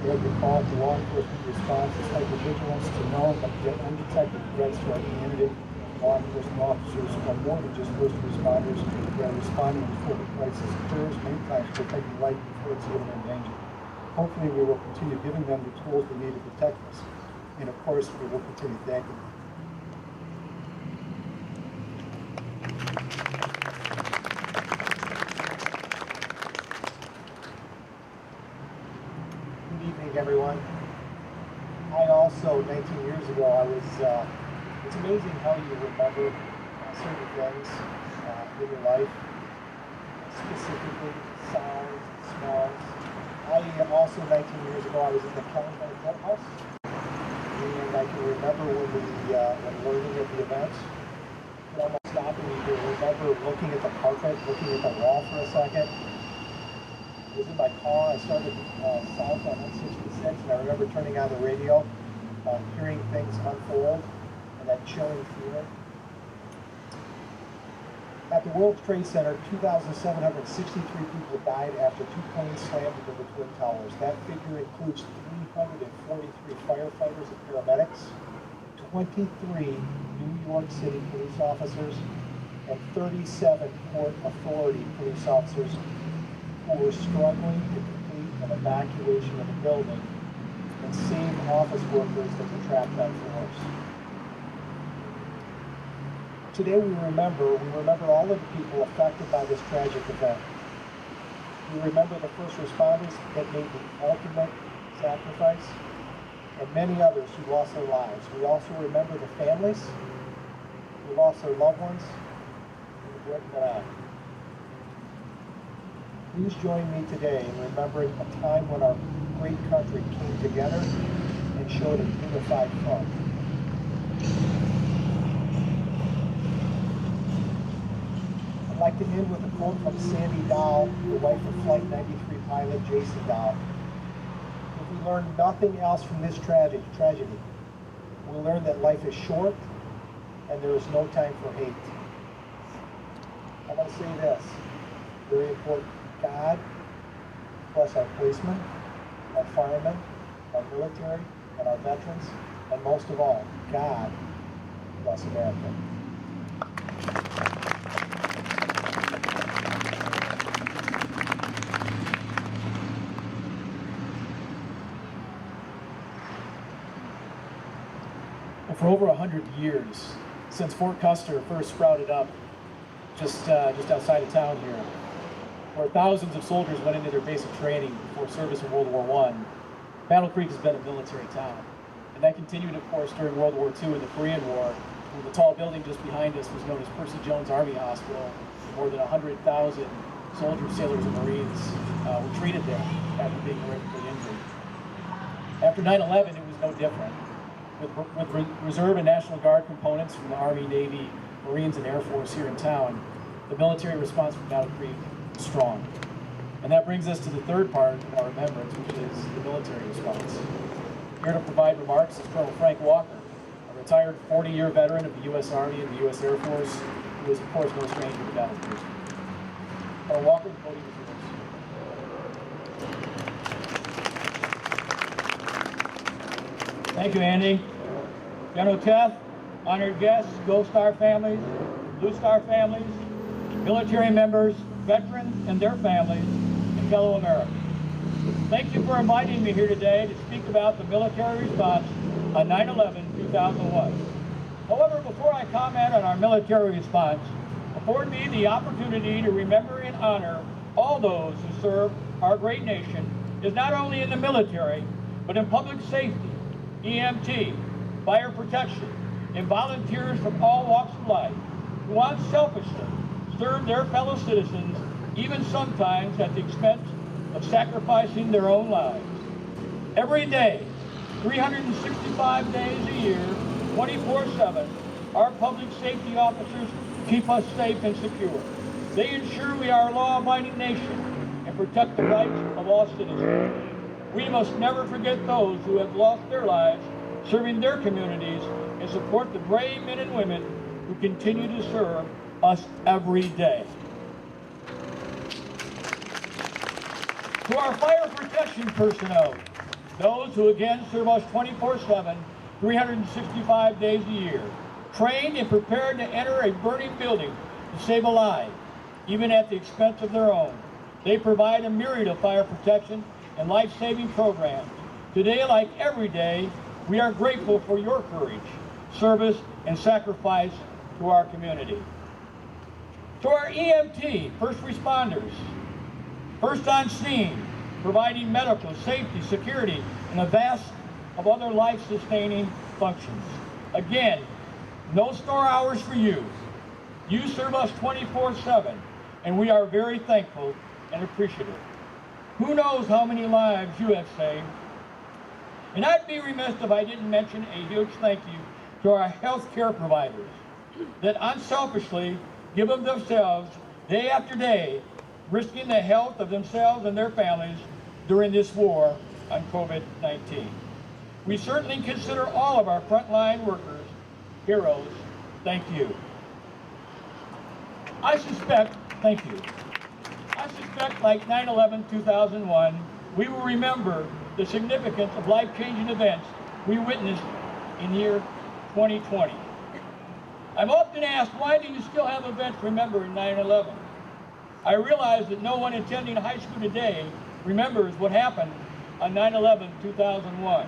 They have the call to law enforcement response and hypervigilance to known but yet undetected threats to our community. Law enforcement officers are more than just first responders. They are responding before the crisis occurs, many times protecting life before it's even in danger. Hopefully we will continue giving them the tools they need to protect us. And of course, we will continue thanking them. Good evening, everyone. I also, 19 years ago, it's amazing how you remember certain things in your life, specifically sounds, smells. I also, 19 years ago, I was in the McCamly Park. And I can remember when learning at the events, you can almost stop and you can remember looking at the carpet, looking at the wall for a second. I was in my car, I started south on 166, and I remember turning on the radio, hearing things unfold, and that chilling feeling. At the World Trade Center, 2,763 people died after two planes slammed into the Twin Towers. That figure includes 343 firefighters and paramedics, 23 New York City police officers, and 37 Port Authority police officers who were struggling to complete an evacuation of the building and save office workers that were trapped on floors. Today we remember all of the people affected by this tragic event. We remember the first responders that made the ultimate sacrifice, and many others who lost their lives. We also remember the families who lost their loved ones in the blink of an eye. Please join me today in remembering a time when our great country came together and showed a unified front. I'd like to end with a quote from Sandy Dow, the wife of Flight 93 pilot Jason Dow. If we learn nothing else from this tragedy, we learn that life is short and there is no time for hate. I want to say this, very important. God bless our policemen, our firemen, our military, and our veterans, and most of all, God bless America. For over 100 years, since Fort Custer first sprouted up just outside of town here, where thousands of soldiers went into their basic training before service in World War I, Battle Creek has been a military town. And that continued, of course, during World War II and the Korean War, when the tall building just behind us was known as Percy Jones Army Hospital. More than 100,000 soldiers, sailors, and Marines were treated there after being horrifically injured. After 9/11, it was no different. With Reserve and National Guard components from the Army, Navy, Marines, and Air Force here in town, the military response from Battle Creek is strong. And that brings us to the third part of our remembrance, which is the military response. Here to provide remarks is Colonel Frank Walker, a retired 40-year veteran of the U.S. Army and the U.S. Air Force, who is, of course, no stranger to Battle Creek. Colonel Walker, the podium is yours. Thank you, Andy. General Teth, honored guests, Gold Star families, Blue Star families, military members, veterans and their families, fellow Americans. Thank you for inviting me here today to speak about the military response on 9/11/2001. However, before I comment on our military response, afford me the opportunity to remember and honor all those who serve our great nation, is not only in the military, but in public safety, EMT, fire protection, and volunteers from all walks of life who unselfishly serve their fellow citizens, even sometimes at the expense of sacrificing their own lives. Every day, 365 days a year, 24/7, our public safety officers keep us safe and secure. They ensure we are a law-abiding nation and protect the rights of all citizens. We must never forget those who have lost their lives serving their communities and support the brave men and women who continue to serve us every day. To our fire protection personnel, those who again serve us 24/7, 365 days a year, trained and prepared to enter a burning building to save a life, even at the expense of their own. They provide a myriad of fire protection and life-saving programs. Today, like every day, we are grateful for your courage, service, and sacrifice to our community. To our EMT, first responders, first on scene, providing medical, safety, security, and a vast of other life-sustaining functions. Again, no store hours for you. You serve us 24/7, and we are very thankful and appreciative. Who knows how many lives you have saved? And I'd be remiss if I didn't mention a huge thank you to our health care providers that unselfishly give of themselves day after day, risking the health of themselves and their families during this war on COVID-19. We certainly consider all of our frontline workers heroes. Thank you. I suspect, like 9/11/2001, we will remember the significance of life-changing events we witnessed in year 2020. I'm often asked, why do you still have events remembering 9/11? I realize that no one attending high school today remembers what happened on 9/11/2001.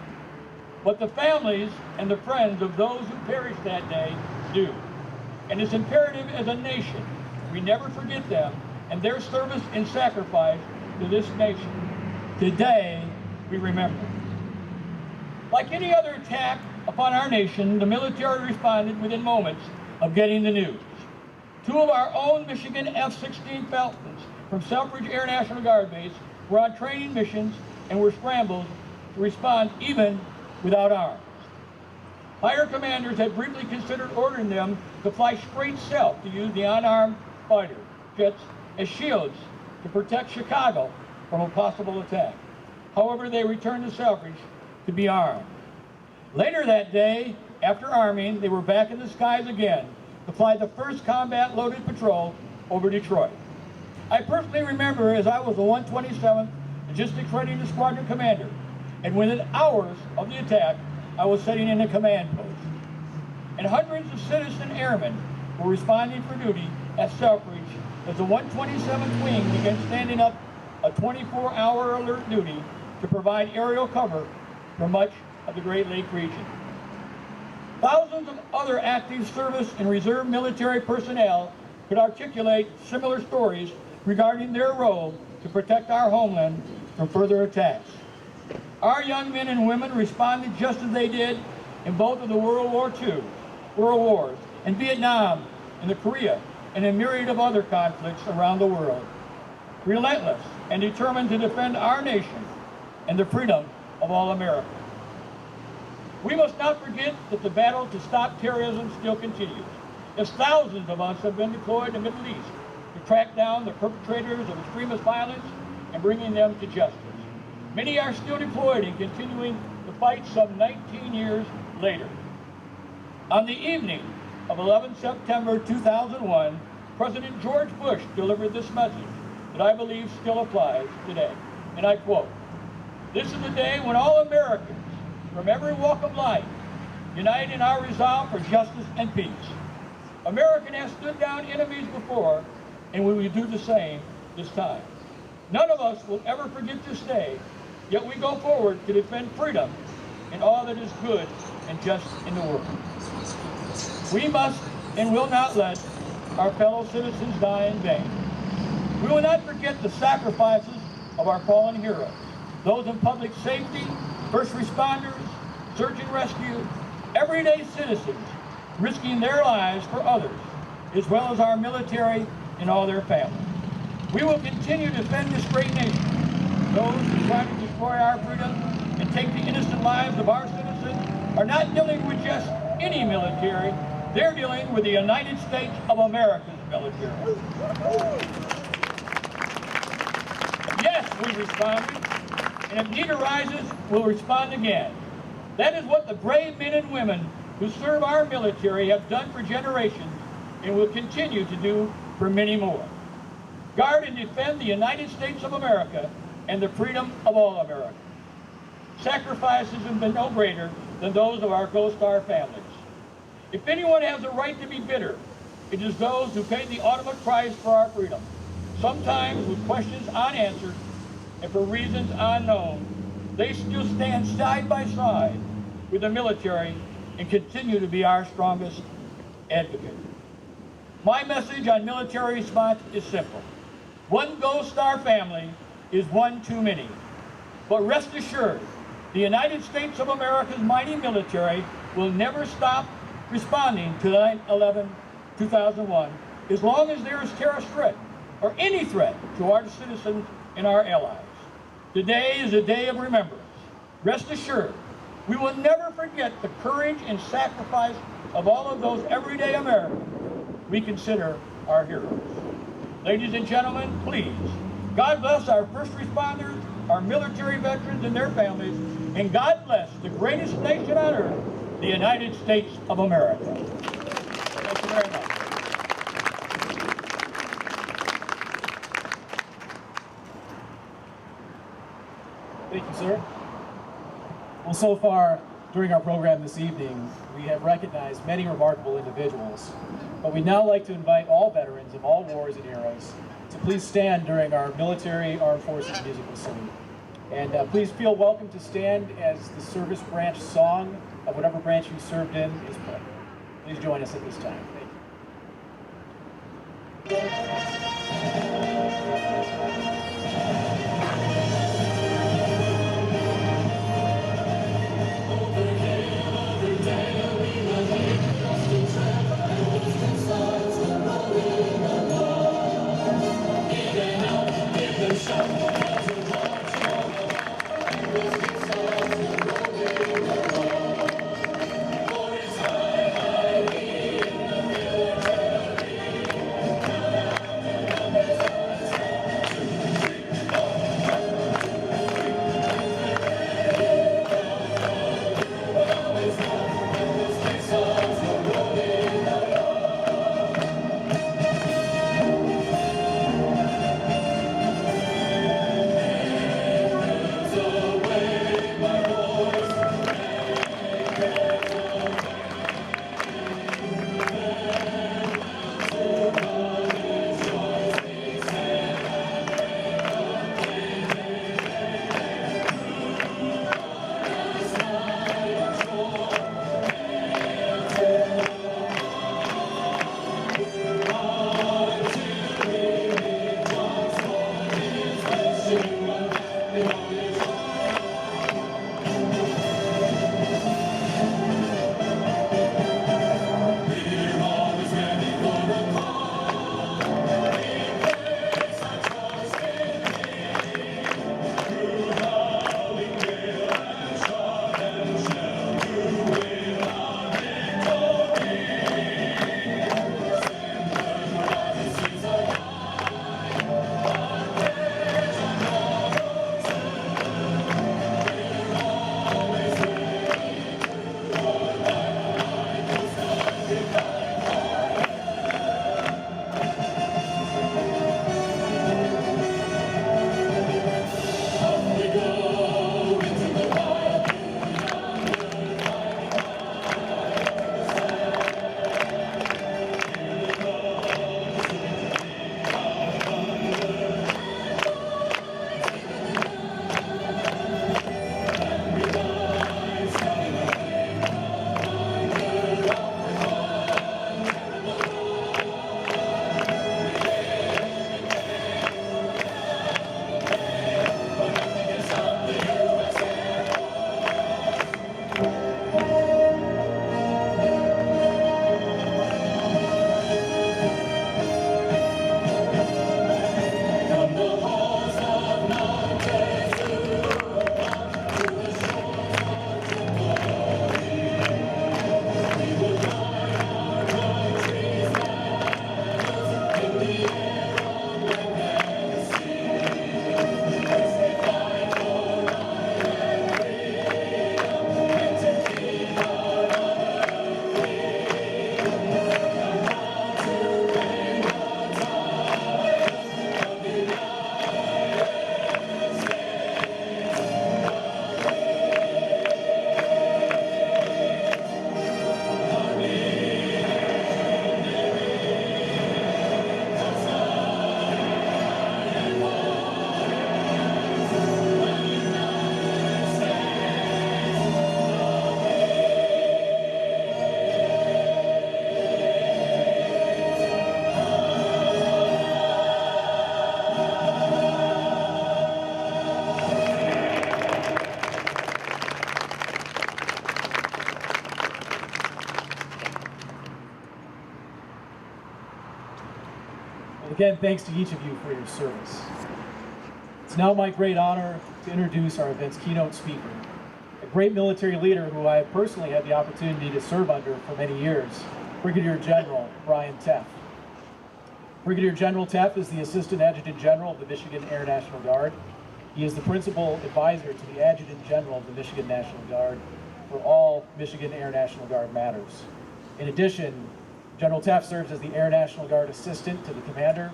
But the families and the friends of those who perished that day do. And it's imperative as a nation we never forget them and their service and sacrifice to this nation. Today, we remember. Like any other attack upon our nation, the military responded within moments of getting the news. Two of our own Michigan F-16 Falcons from Selfridge Air National Guard Base were on training missions and were scrambled to respond even without arms. Higher commanders had briefly considered ordering them to fly straight south to use the unarmed fighter jets as shields to protect Chicago from a possible attack. However, they returned to Selfridge to be armed. Later that day, after arming, they were back in the skies again to fly the first combat-loaded patrol over Detroit. I personally remember as I was the 127th Logistics Readiness Squadron Commander, and within hours of the attack, I was sitting in a command post. And hundreds of citizen airmen were responding for duty at Selfridge as the 127th Wing began standing up a 24-hour alert duty to provide aerial cover for much of the Great Lake region. Thousands of other active service and reserve military personnel could articulate similar stories regarding their role to protect our homeland from further attacks. Our young men and women responded just as they did in both of the World Wars, in Vietnam, in the Korea, and a myriad of other conflicts around the world. Relentless and determined to defend our nation and the freedom of all Americans. We must not forget that the battle to stop terrorism still continues, as thousands of us have been deployed in the Middle East to track down the perpetrators of extremist violence and bringing them to justice. Many are still deployed and continuing the fight some 19 years later. On the evening of 11 September 2001, President George Bush delivered this message that I believe still applies today. And I quote, "This is the day when all Americans from every walk of life unite in our resolve for justice and peace. America has stood down enemies before, and we will do the same this time." None of us will ever forget this day, yet we go forward to defend freedom and all that is good and just in the world. We must and will not let our fellow citizens die in vain. We will not forget the sacrifices of our fallen heroes, those in public safety, first responders, search and rescue, everyday citizens risking their lives for others, as well as our military and all their families. We will continue to defend this great nation. Those who try to destroy our freedom and take the innocent lives of our citizens are not dealing with just any military, they're dealing with the United States of America's military. Yes, we responded, and if need arises, we'll respond again. That is what the brave men and women who serve our military have done for generations and will continue to do for many more. Guard and defend the United States of America and the freedom of all Americans. Sacrifices have been no greater than those of our Gold Star families. If anyone has a right to be bitter, it is those who paid the ultimate price for our freedom, sometimes with questions unanswered and for reasons unknown. They still stand side by side with the military and continue to be our strongest advocate. My message on military response is simple. One Gold Star family is one too many. But rest assured, the United States of America's mighty military will never stop responding to 9/11/2001 as long as there is terrorist threat or any threat to our citizens and our allies. Today is a day of remembrance. Rest assured, we will never forget the courage and sacrifice of all of those everyday Americans we consider our heroes. Ladies and gentlemen, please, God bless our first responders, our military veterans and their families, and God bless the greatest nation on earth, the United States of America. Thank you very much. Thank you, sir. Well, so far during our program this evening, we have recognized many remarkable individuals, but we'd now like to invite all veterans of all wars and eras to please stand during our military armed forces musical salute. And please feel welcome to stand as the service branch song of whatever branch you served in is played. Please join us at this time. Thank you. And again, thanks to each of you for your service. It's now my great honor to introduce our event's keynote speaker, a great military leader who I have personally had the opportunity to serve under for many years, Brigadier General Brian Teff. Brigadier General Teff is the Assistant Adjutant General of the Michigan Air National Guard. He is the Principal Advisor to the Adjutant General of the Michigan National Guard for all Michigan Air National Guard matters. In addition, General Teff serves as the Air National Guard Assistant to the Commander,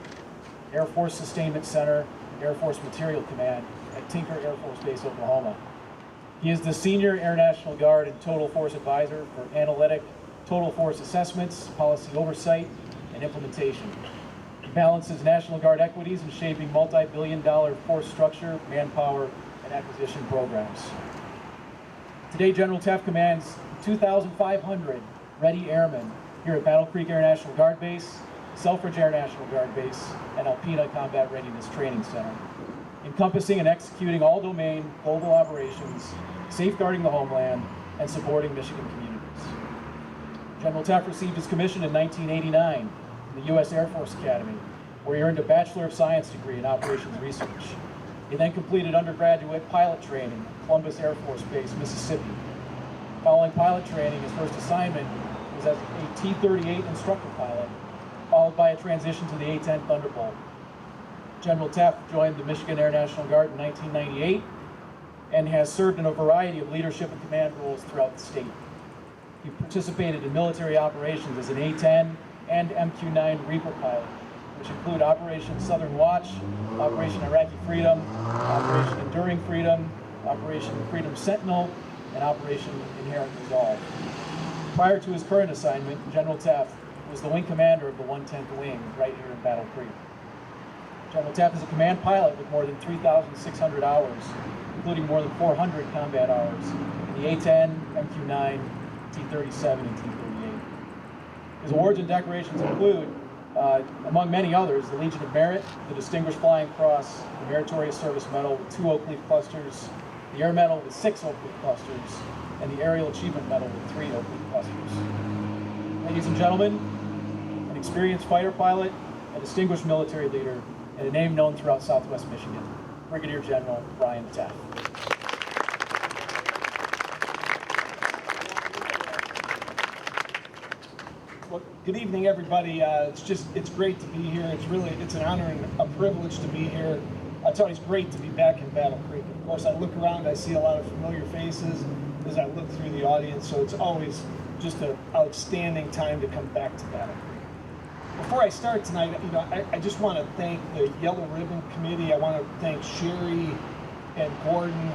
Air Force Sustainment Center, Air Force Material Command at Tinker Air Force Base, Oklahoma. He is the Senior Air National Guard and Total Force Advisor for analytic total force assessments, policy oversight, and implementation. He balances National Guard equities in shaping multi-billion-dollar force structure, manpower, and acquisition programs. Today, General Teff commands 2,500 ready airmen here at Battle Creek Air National Guard Base, Selfridge Air National Guard Base, and Alpena Combat Readiness Training Center, encompassing and executing all-domain global operations, safeguarding the homeland, and supporting Michigan communities. General Teff received his commission in 1989 from the U.S. Air Force Academy, where he earned a Bachelor of Science degree in Operations Research. He then completed undergraduate pilot training at Columbus Air Force Base, Mississippi. Following pilot training, his first assignment was as a T-38 instructor pilot, followed by a transition to the A-10 Thunderbolt. General Teff joined the Michigan Air National Guard in 1998 and has served in a variety of leadership and command roles throughout the state. He participated in military operations as an A-10 and MQ-9 Reaper pilot, which include Operation Southern Watch, Operation Iraqi Freedom, Operation Enduring Freedom, Operation Freedom Sentinel, and Operation Inherent Resolve. Prior to his current assignment, General Teff was the wing commander of the 110th Wing right here in Battle Creek. General Teff is a command pilot with more than 3,600 hours, including more than 400 combat hours in the A-10, MQ-9, T-37, and T-38. His awards and decorations include, among many others, the Legion of Merit, the Distinguished Flying Cross, the Meritorious Service Medal with 2 oak leaf clusters, the Air Medal with 6 oak leaf clusters, and the Aerial Achievement Medal with 3 oak leaf clusters. Ladies and gentlemen, an experienced fighter pilot, a distinguished military leader, and a name known throughout Southwest Michigan, Brigadier General Brian Teff. Well, good evening, everybody. It's great to be here. It's an honor and a privilege to be here. It's always great to be back in Battle Creek. Of course, I look around, I see a lot of familiar faces as I look through the audience, so it's always just an outstanding time to come back to Battle Creek. Before I start tonight, I just want to thank the Yellow Ribbon Committee. I want to thank Sherry and Gordon.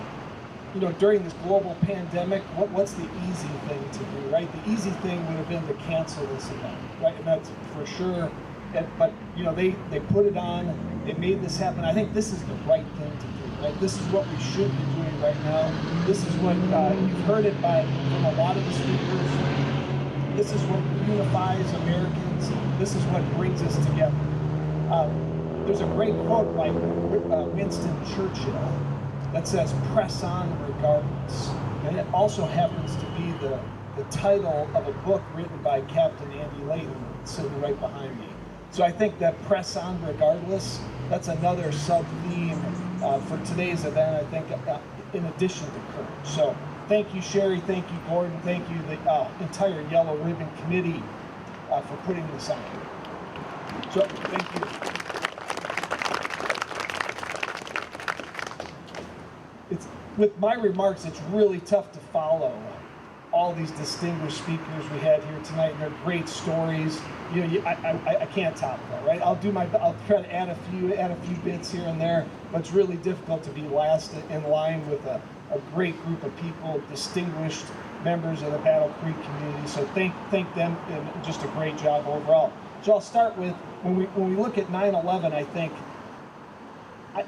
During this global pandemic, what's the easy thing to do, right? The easy thing would have been to cancel this event, right? And that's for sure. But they put it on. They made this happen. I think this is the right thing to do, right? This is what we should be doing right now. This is what you've heard it from a lot of the speakers. This is what unifies Americans. This is what brings us together. There's a great quote by Winston Churchill that says, "Press on regardless." And it also happens to be the title of a book written by Captain Andy Layton, sitting right behind me. So I think that press on regardless, that's another sub-theme for today's event, I think, in addition to courage. So thank you, Sherry, thank you, Gordon, thank you, the entire Yellow Ribbon Committee for putting this on. So thank you. With my remarks, it's really tough to follow all these distinguished speakers we had here tonight, and they're great stories. I can't top that, right? I'll try to add a few bits here and there, but it's really difficult to be last in line with a great group of people, distinguished members of the Battle Creek community. So thank them, and just a great job overall. So I'll start with, when we look at 9/11, I think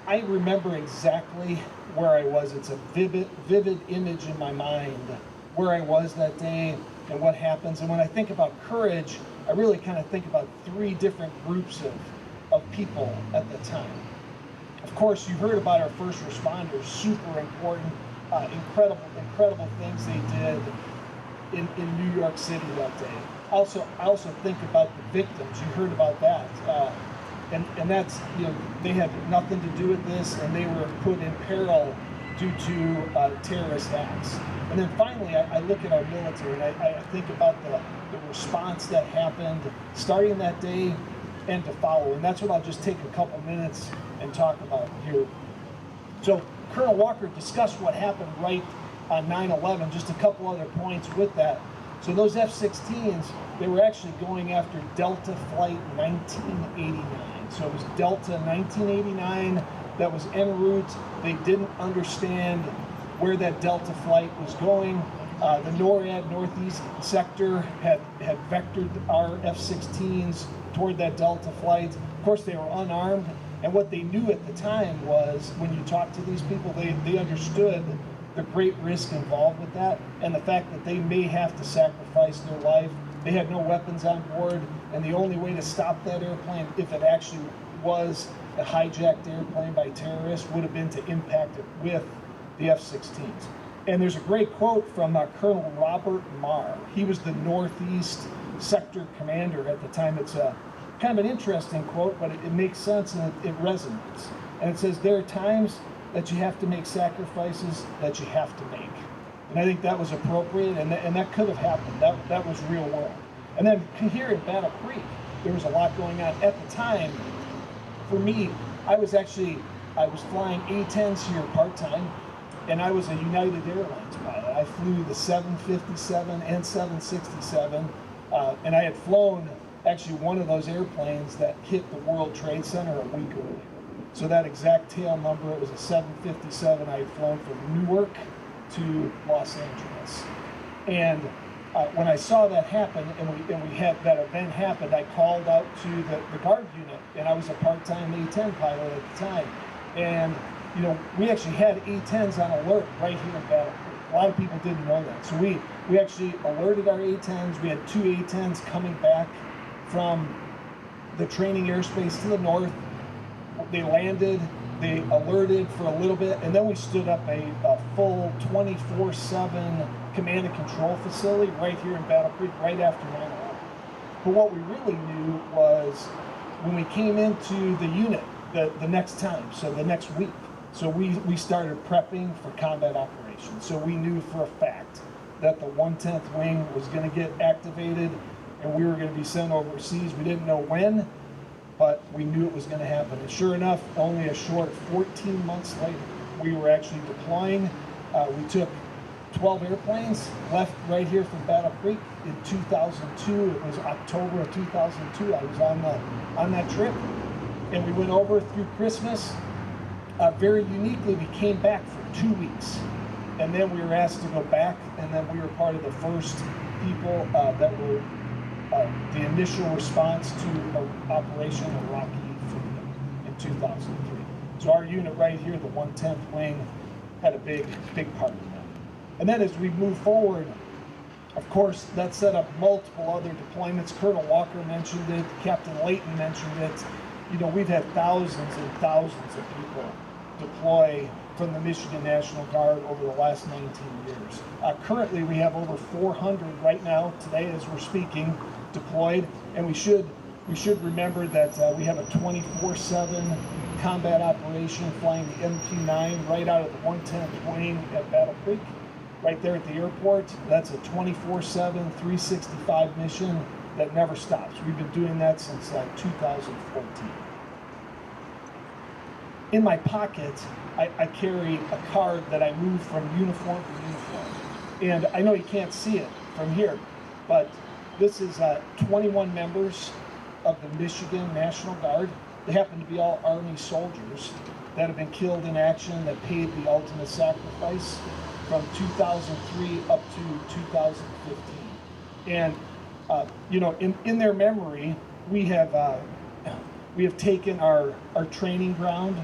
I remember exactly where I was. It's a vivid image in my mind, where I was that day and what happens. And when I think about courage, I really kind of think about 3 different groups of people at the time. Of course, you heard about our first responders, super important, incredible things they did in New York City that day. I also think about the victims. You heard about that. and that's, they had nothing to do with this, and they were put in peril due to terrorist acts. And then finally, I look at our military, and I think about the response that happened starting that day and to follow. And that's what I'll just take a couple minutes and talk about here. So Colonel Walker discussed what happened right on 9/11, just a couple other points with that. So those F-16s, they were actually going after Delta Flight 1989. So it was Delta 1989 that was en route. They didn't understand where that Delta flight was going. The NORAD Northeast sector had vectored our F-16s toward that Delta flight. Of course, they were unarmed, and what they knew at the time was, when you talk to these people, they understood the great risk involved with that, and the fact that they may have to sacrifice their life. They had no weapons on board, and the only way to stop that airplane, if it actually was a hijacked airplane by terrorists, would have been to impact it with the F-16s. And there's a great quote from Colonel Robert Marr. He was the Northeast Sector Commander at the time. It's a kind of an interesting quote, but it makes sense and it resonates. And it says, there are times that you have to make sacrifices that you have to make. And I think that was appropriate, and that could have happened. That was real world. And then here in Battle Creek, there was a lot going on. At the time, for me, I was flying A-10s here part-time, and I was a United Airlines pilot. I flew the 757 and 767, and I had flown actually one of those airplanes that hit the World Trade Center a week earlier. So that exact tail number, it was a 757. I had flown from Newark to Los Angeles. And when I saw that happen, and we had that event happen, I called out to the guard unit, and I was a part-time A-10 pilot at the time. And we actually had A-10s on alert right here in Battle Creek. A lot of people didn't know that. So we actually alerted our A-10s. We had 2 A-10s coming back from the training airspace to the north. They landed, they alerted for a little bit, and then we stood up a full 24/7 command and control facility right here in Battle Creek right after 9/11. But what we really knew was when we came into the unit the next time, so the next week, so we started prepping for combat operations. So we knew for a fact that the 110th Wing was going to get activated and we were going to be sent overseas. We didn't know when, but we knew it was going to happen. And sure enough, only a short 14 months later, we were actually deploying. We took 12 airplanes, left right here from Battle Creek in 2002. It was October of 2002. I was on that trip, and we went over through Christmas. Very uniquely, we came back for 2 weeks, and then we were asked to go back, and then we were part of the first people that were the initial response to Operation Iraqi Freedom in 2003. So our unit right here, the 110th Wing, had a big part in that. And then as we move forward, of course, that set up multiple other deployments. Colonel Walker mentioned it, Captain Layton mentioned it. We've had thousands and thousands of people deploy from the Michigan National Guard over the last 19 years. Currently, we have over 400 right now, today as we're speaking, deployed, and we should remember that we have a 24/7 combat operation flying the MQ-9 right out of the 110th Wing at Battle Creek, right there at the airport. That's a 24/7, 365 mission that never stops. We've been doing that since 2014. In my pocket, I carry a card that I move from uniform to uniform. And I know you can't see it from here, but this is 21 members of the Michigan National Guard. They happen to be all Army soldiers that have been killed in action, that paid the ultimate sacrifice from 2003 up to 2015. And in their memory, we have taken our training ground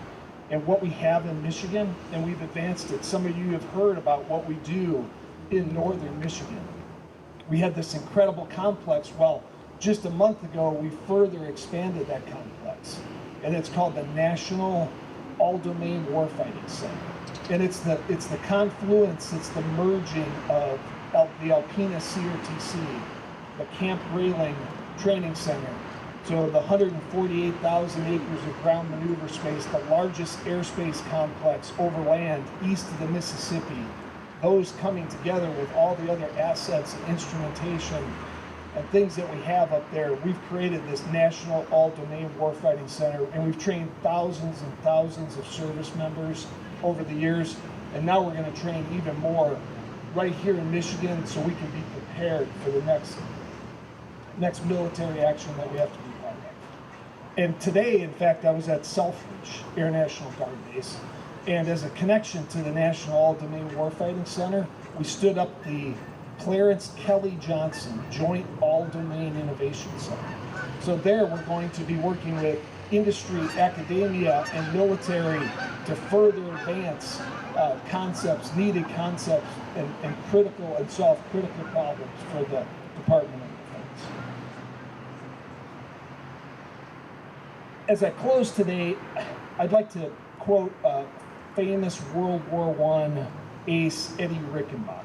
and what we have in Michigan, and we've advanced it. Some of you have heard about what we do in northern Michigan. We had this incredible complex. Well, just a month ago, we further expanded that complex, and it's called the National All-Domain Warfighting Center. And it's the confluence, it's the merging of the Alpena CRTC, the Camp Grayling Training Center, So the 148,000 acres of ground maneuver space, the largest airspace complex over land east of the Mississippi, those coming together with all the other assets and instrumentation and things that we have up there, we've created this National All-Domain Warfighting Center, and we've trained thousands and thousands of service members over the years, and now we're going to train even more right here in Michigan so we can be prepared for the next military action that we have to be part of. And today, in fact, I was at Selfridge Air National Guard Base, and as a connection to the National All-Domain Warfighting Center, we stood up the Clarence Kelly Johnson Joint All-Domain Innovation Center. So there we're going to be working with industry, academia, and military to further advance concepts, needed concepts, and critical and solve critical problems for the Department of Defense. As I close today, I'd like to quote famous World War I ace Eddie Rickenbacker.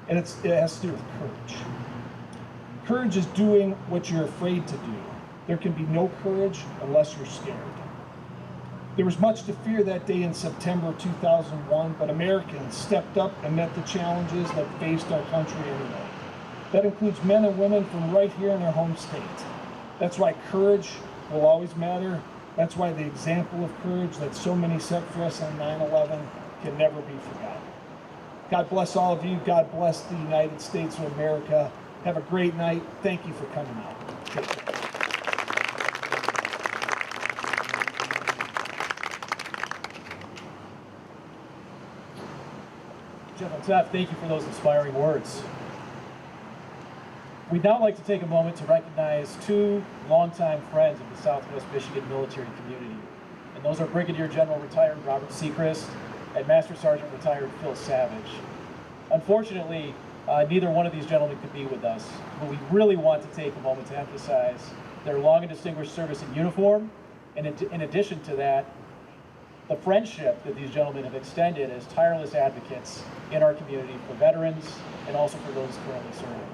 And it has to do with courage. Courage is doing what you're afraid to do. There can be no courage unless you're scared. There was much to fear that day in September 2001, but Americans stepped up and met the challenges that faced our country anyway. That includes men and women from right here in our home state. That's why courage will always matter. That's why the example of courage that so many set for us on 9/11 can never be forgotten. God bless all of you. God bless the United States of America. Have a great night. Thank you for coming out. Take care. General Teff, thank you for those inspiring words. We'd now like to take a moment to recognize two longtime friends of the Southwest Michigan military community. And those are Brigadier General retired Robert Seacrest and Master Sergeant retired Phil Savage. Unfortunately, neither one of these gentlemen could be with us, but we really want to take a moment to emphasize their long and distinguished service in uniform, and in addition to that, the friendship that these gentlemen have extended as tireless advocates in our community for veterans and also for those currently serving.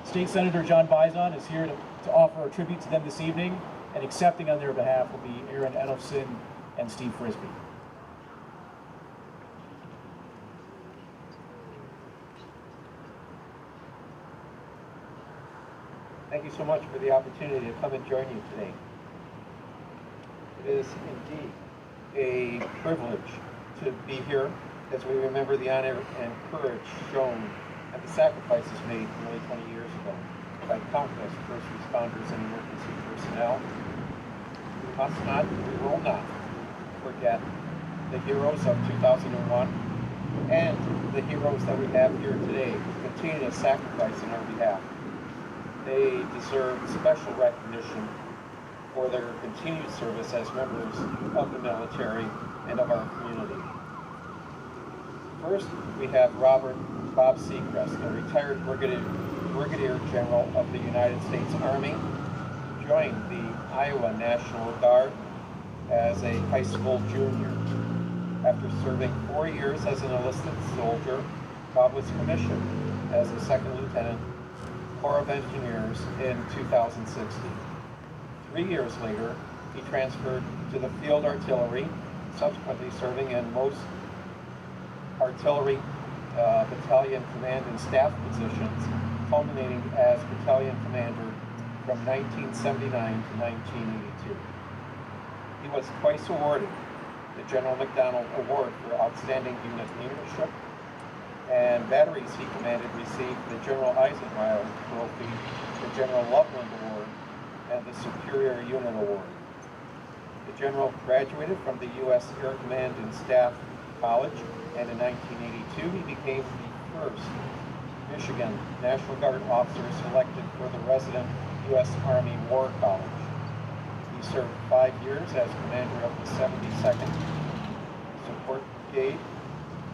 State Senator John Bison is here to offer a tribute to them this evening, and accepting on their behalf will be Aaron Edelson and Steve Frisbee. Thank you so much for the opportunity to come and join you today. It is indeed a privilege to be here as we remember the honor and courage shown and the sacrifices made nearly 20 years ago by countless first responders and emergency personnel. We must not, we will not forget the heroes of 2001 and the heroes that we have here today who continue to sacrifice on our behalf. They deserve special recognition for their continued service as members of the military and of our community. First, we have Bob Seacrest, a retired Brigadier General of the United States Army, joined the Iowa National Guard as a high school junior. After serving 4 years as an enlisted soldier, Bob was commissioned as a second lieutenant, Corps of Engineers in 2016. 3 years later, he transferred to the Field Artillery, subsequently serving in most artillery battalion command and staff positions, culminating as battalion commander from 1979 to 1982. He was twice awarded the General McDonald Award for Outstanding Unit Leadership, and batteries he commanded received the General Eisenhower Trophy, the General Loveland Award, and the Superior Unit Award. The General graduated from the U.S. Air Command and Staff College, and in 1982 he became the first Michigan National Guard officer selected for the resident U.S. Army War College. He served 5 years as commander of the 72nd Support Brigade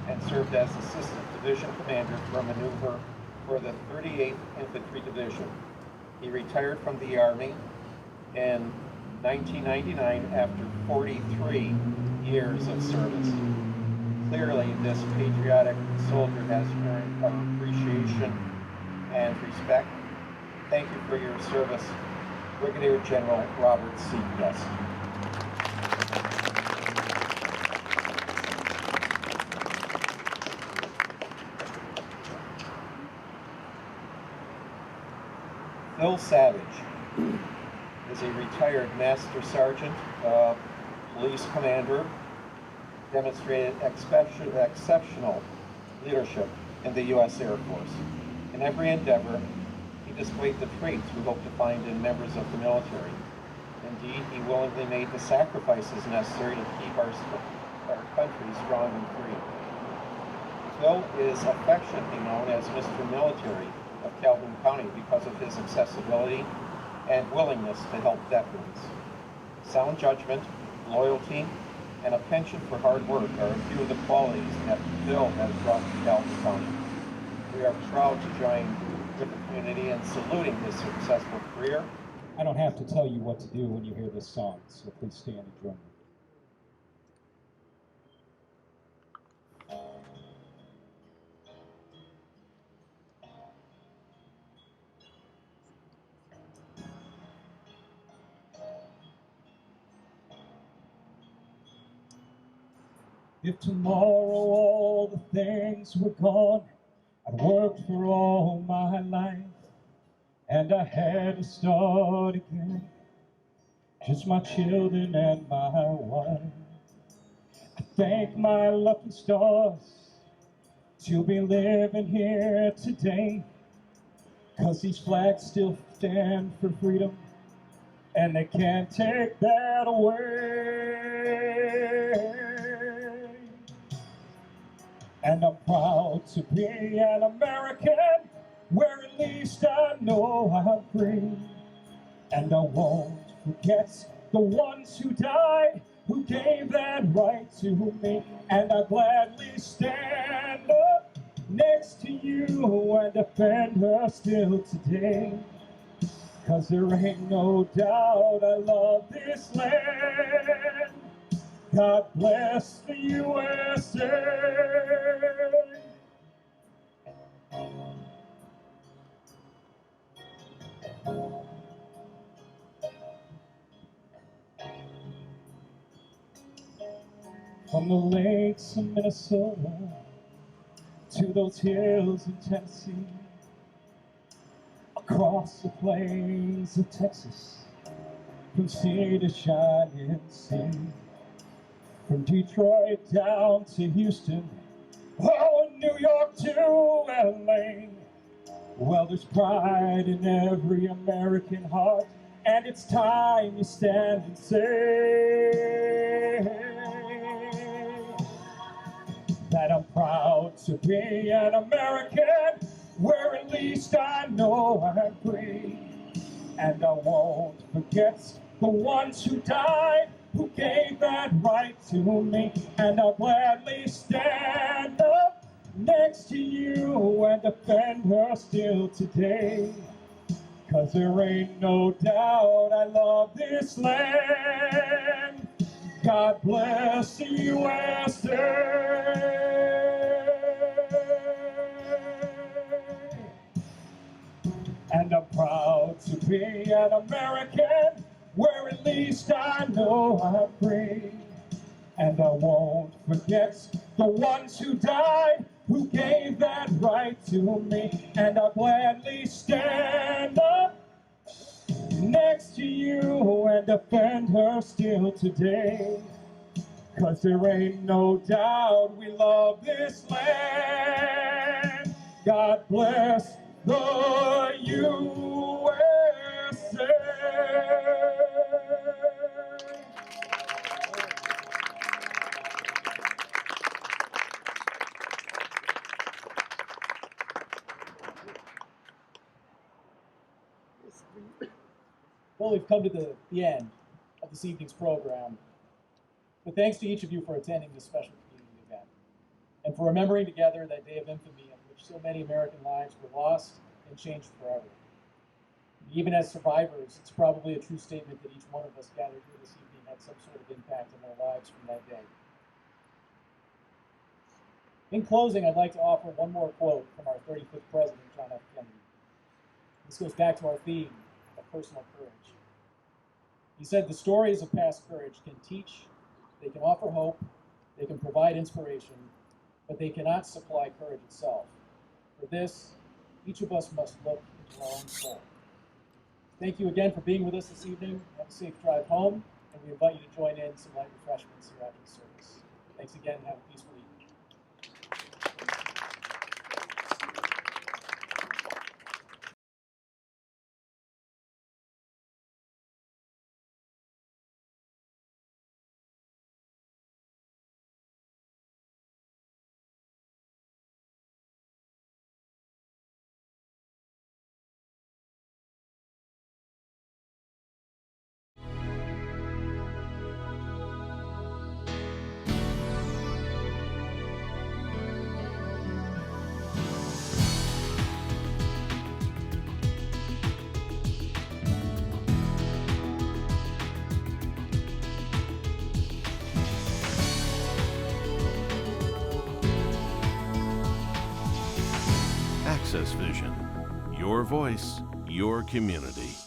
and served as assistant division commander for maneuver for the 38th Infantry Division. He retired from the Army in 1999 after 43 years of service. Clearly, this patriotic soldier has earned our appreciation and respect. Thank you for your service, Brigadier General Robert Seacrest. Phil Savage is a retired Master Sergeant, police commander, demonstrated exceptional leadership in the U.S. Air Force. In every endeavor, he displayed the traits we hope to find in members of the military. Indeed, he willingly made the sacrifices necessary to keep our country strong and free. Phil is affectionately known as Mr. Military of Calhoun County because of his accessibility and willingness to help veterans. Sound judgment, loyalty, and a penchant for hard work are a few of the qualities that Phil has brought to Calhoun County. We are proud to join with the community in saluting his successful career. I don't have to tell you what to do when you hear this song, so please stand and join me. If tomorrow all the things were gone, I'd worked for all my life, and I had to start again, just my children and my wife. I thank my lucky stars to be living here today, 'cause these flags still stand for freedom, and they can't take that away. And I'm proud to be an American, where at least I know I'm free. And I won't forget the ones who died, who gave that right to me. And I gladly stand up next to you and defend her still today. 'Cause there ain't no doubt I love this land. God bless the USA. From the lakes of Minnesota to those hills in Tennessee, across the plains of Texas, from sea to shining sea, from Detroit down to Houston, oh, New York to LA. Well, there's pride in every American heart, and it's time you stand and say that I'm proud to be an American, where at least I know I'm free. And I won't forget the ones who died, who gave that right to me. And I'll gladly stand up next to you and defend her still today. 'Cause there ain't no doubt I love this land. God bless the USA. And I'm proud to be an American, where at least I know I'm free. And I won't forget the ones who died, who gave that right to me. And I'll gladly stand up next to you and defend her still today. 'Cause there ain't no doubt we love this land. God bless the USA. Well, we've come to the end of this evening's program. But thanks to each of you for attending this special community event and for remembering together that day of infamy in which so many American lives were lost and changed forever. Even as survivors, it's probably a true statement that each one of us gathered here this evening had some sort of impact on our lives from that day. In closing, I'd like to offer one more quote from our 35th President, John F. Kennedy. This goes back to our theme of personal courage. He said the stories of past courage can teach, they can offer hope, they can provide inspiration, but they cannot supply courage itself. For this, each of us must look into our own soul. Thank you again for being with us this evening. Have a safe drive home, and we invite you to join in some light refreshments here after the service. Thanks again, and have a peaceful evening. AccessVision, your voice, your community.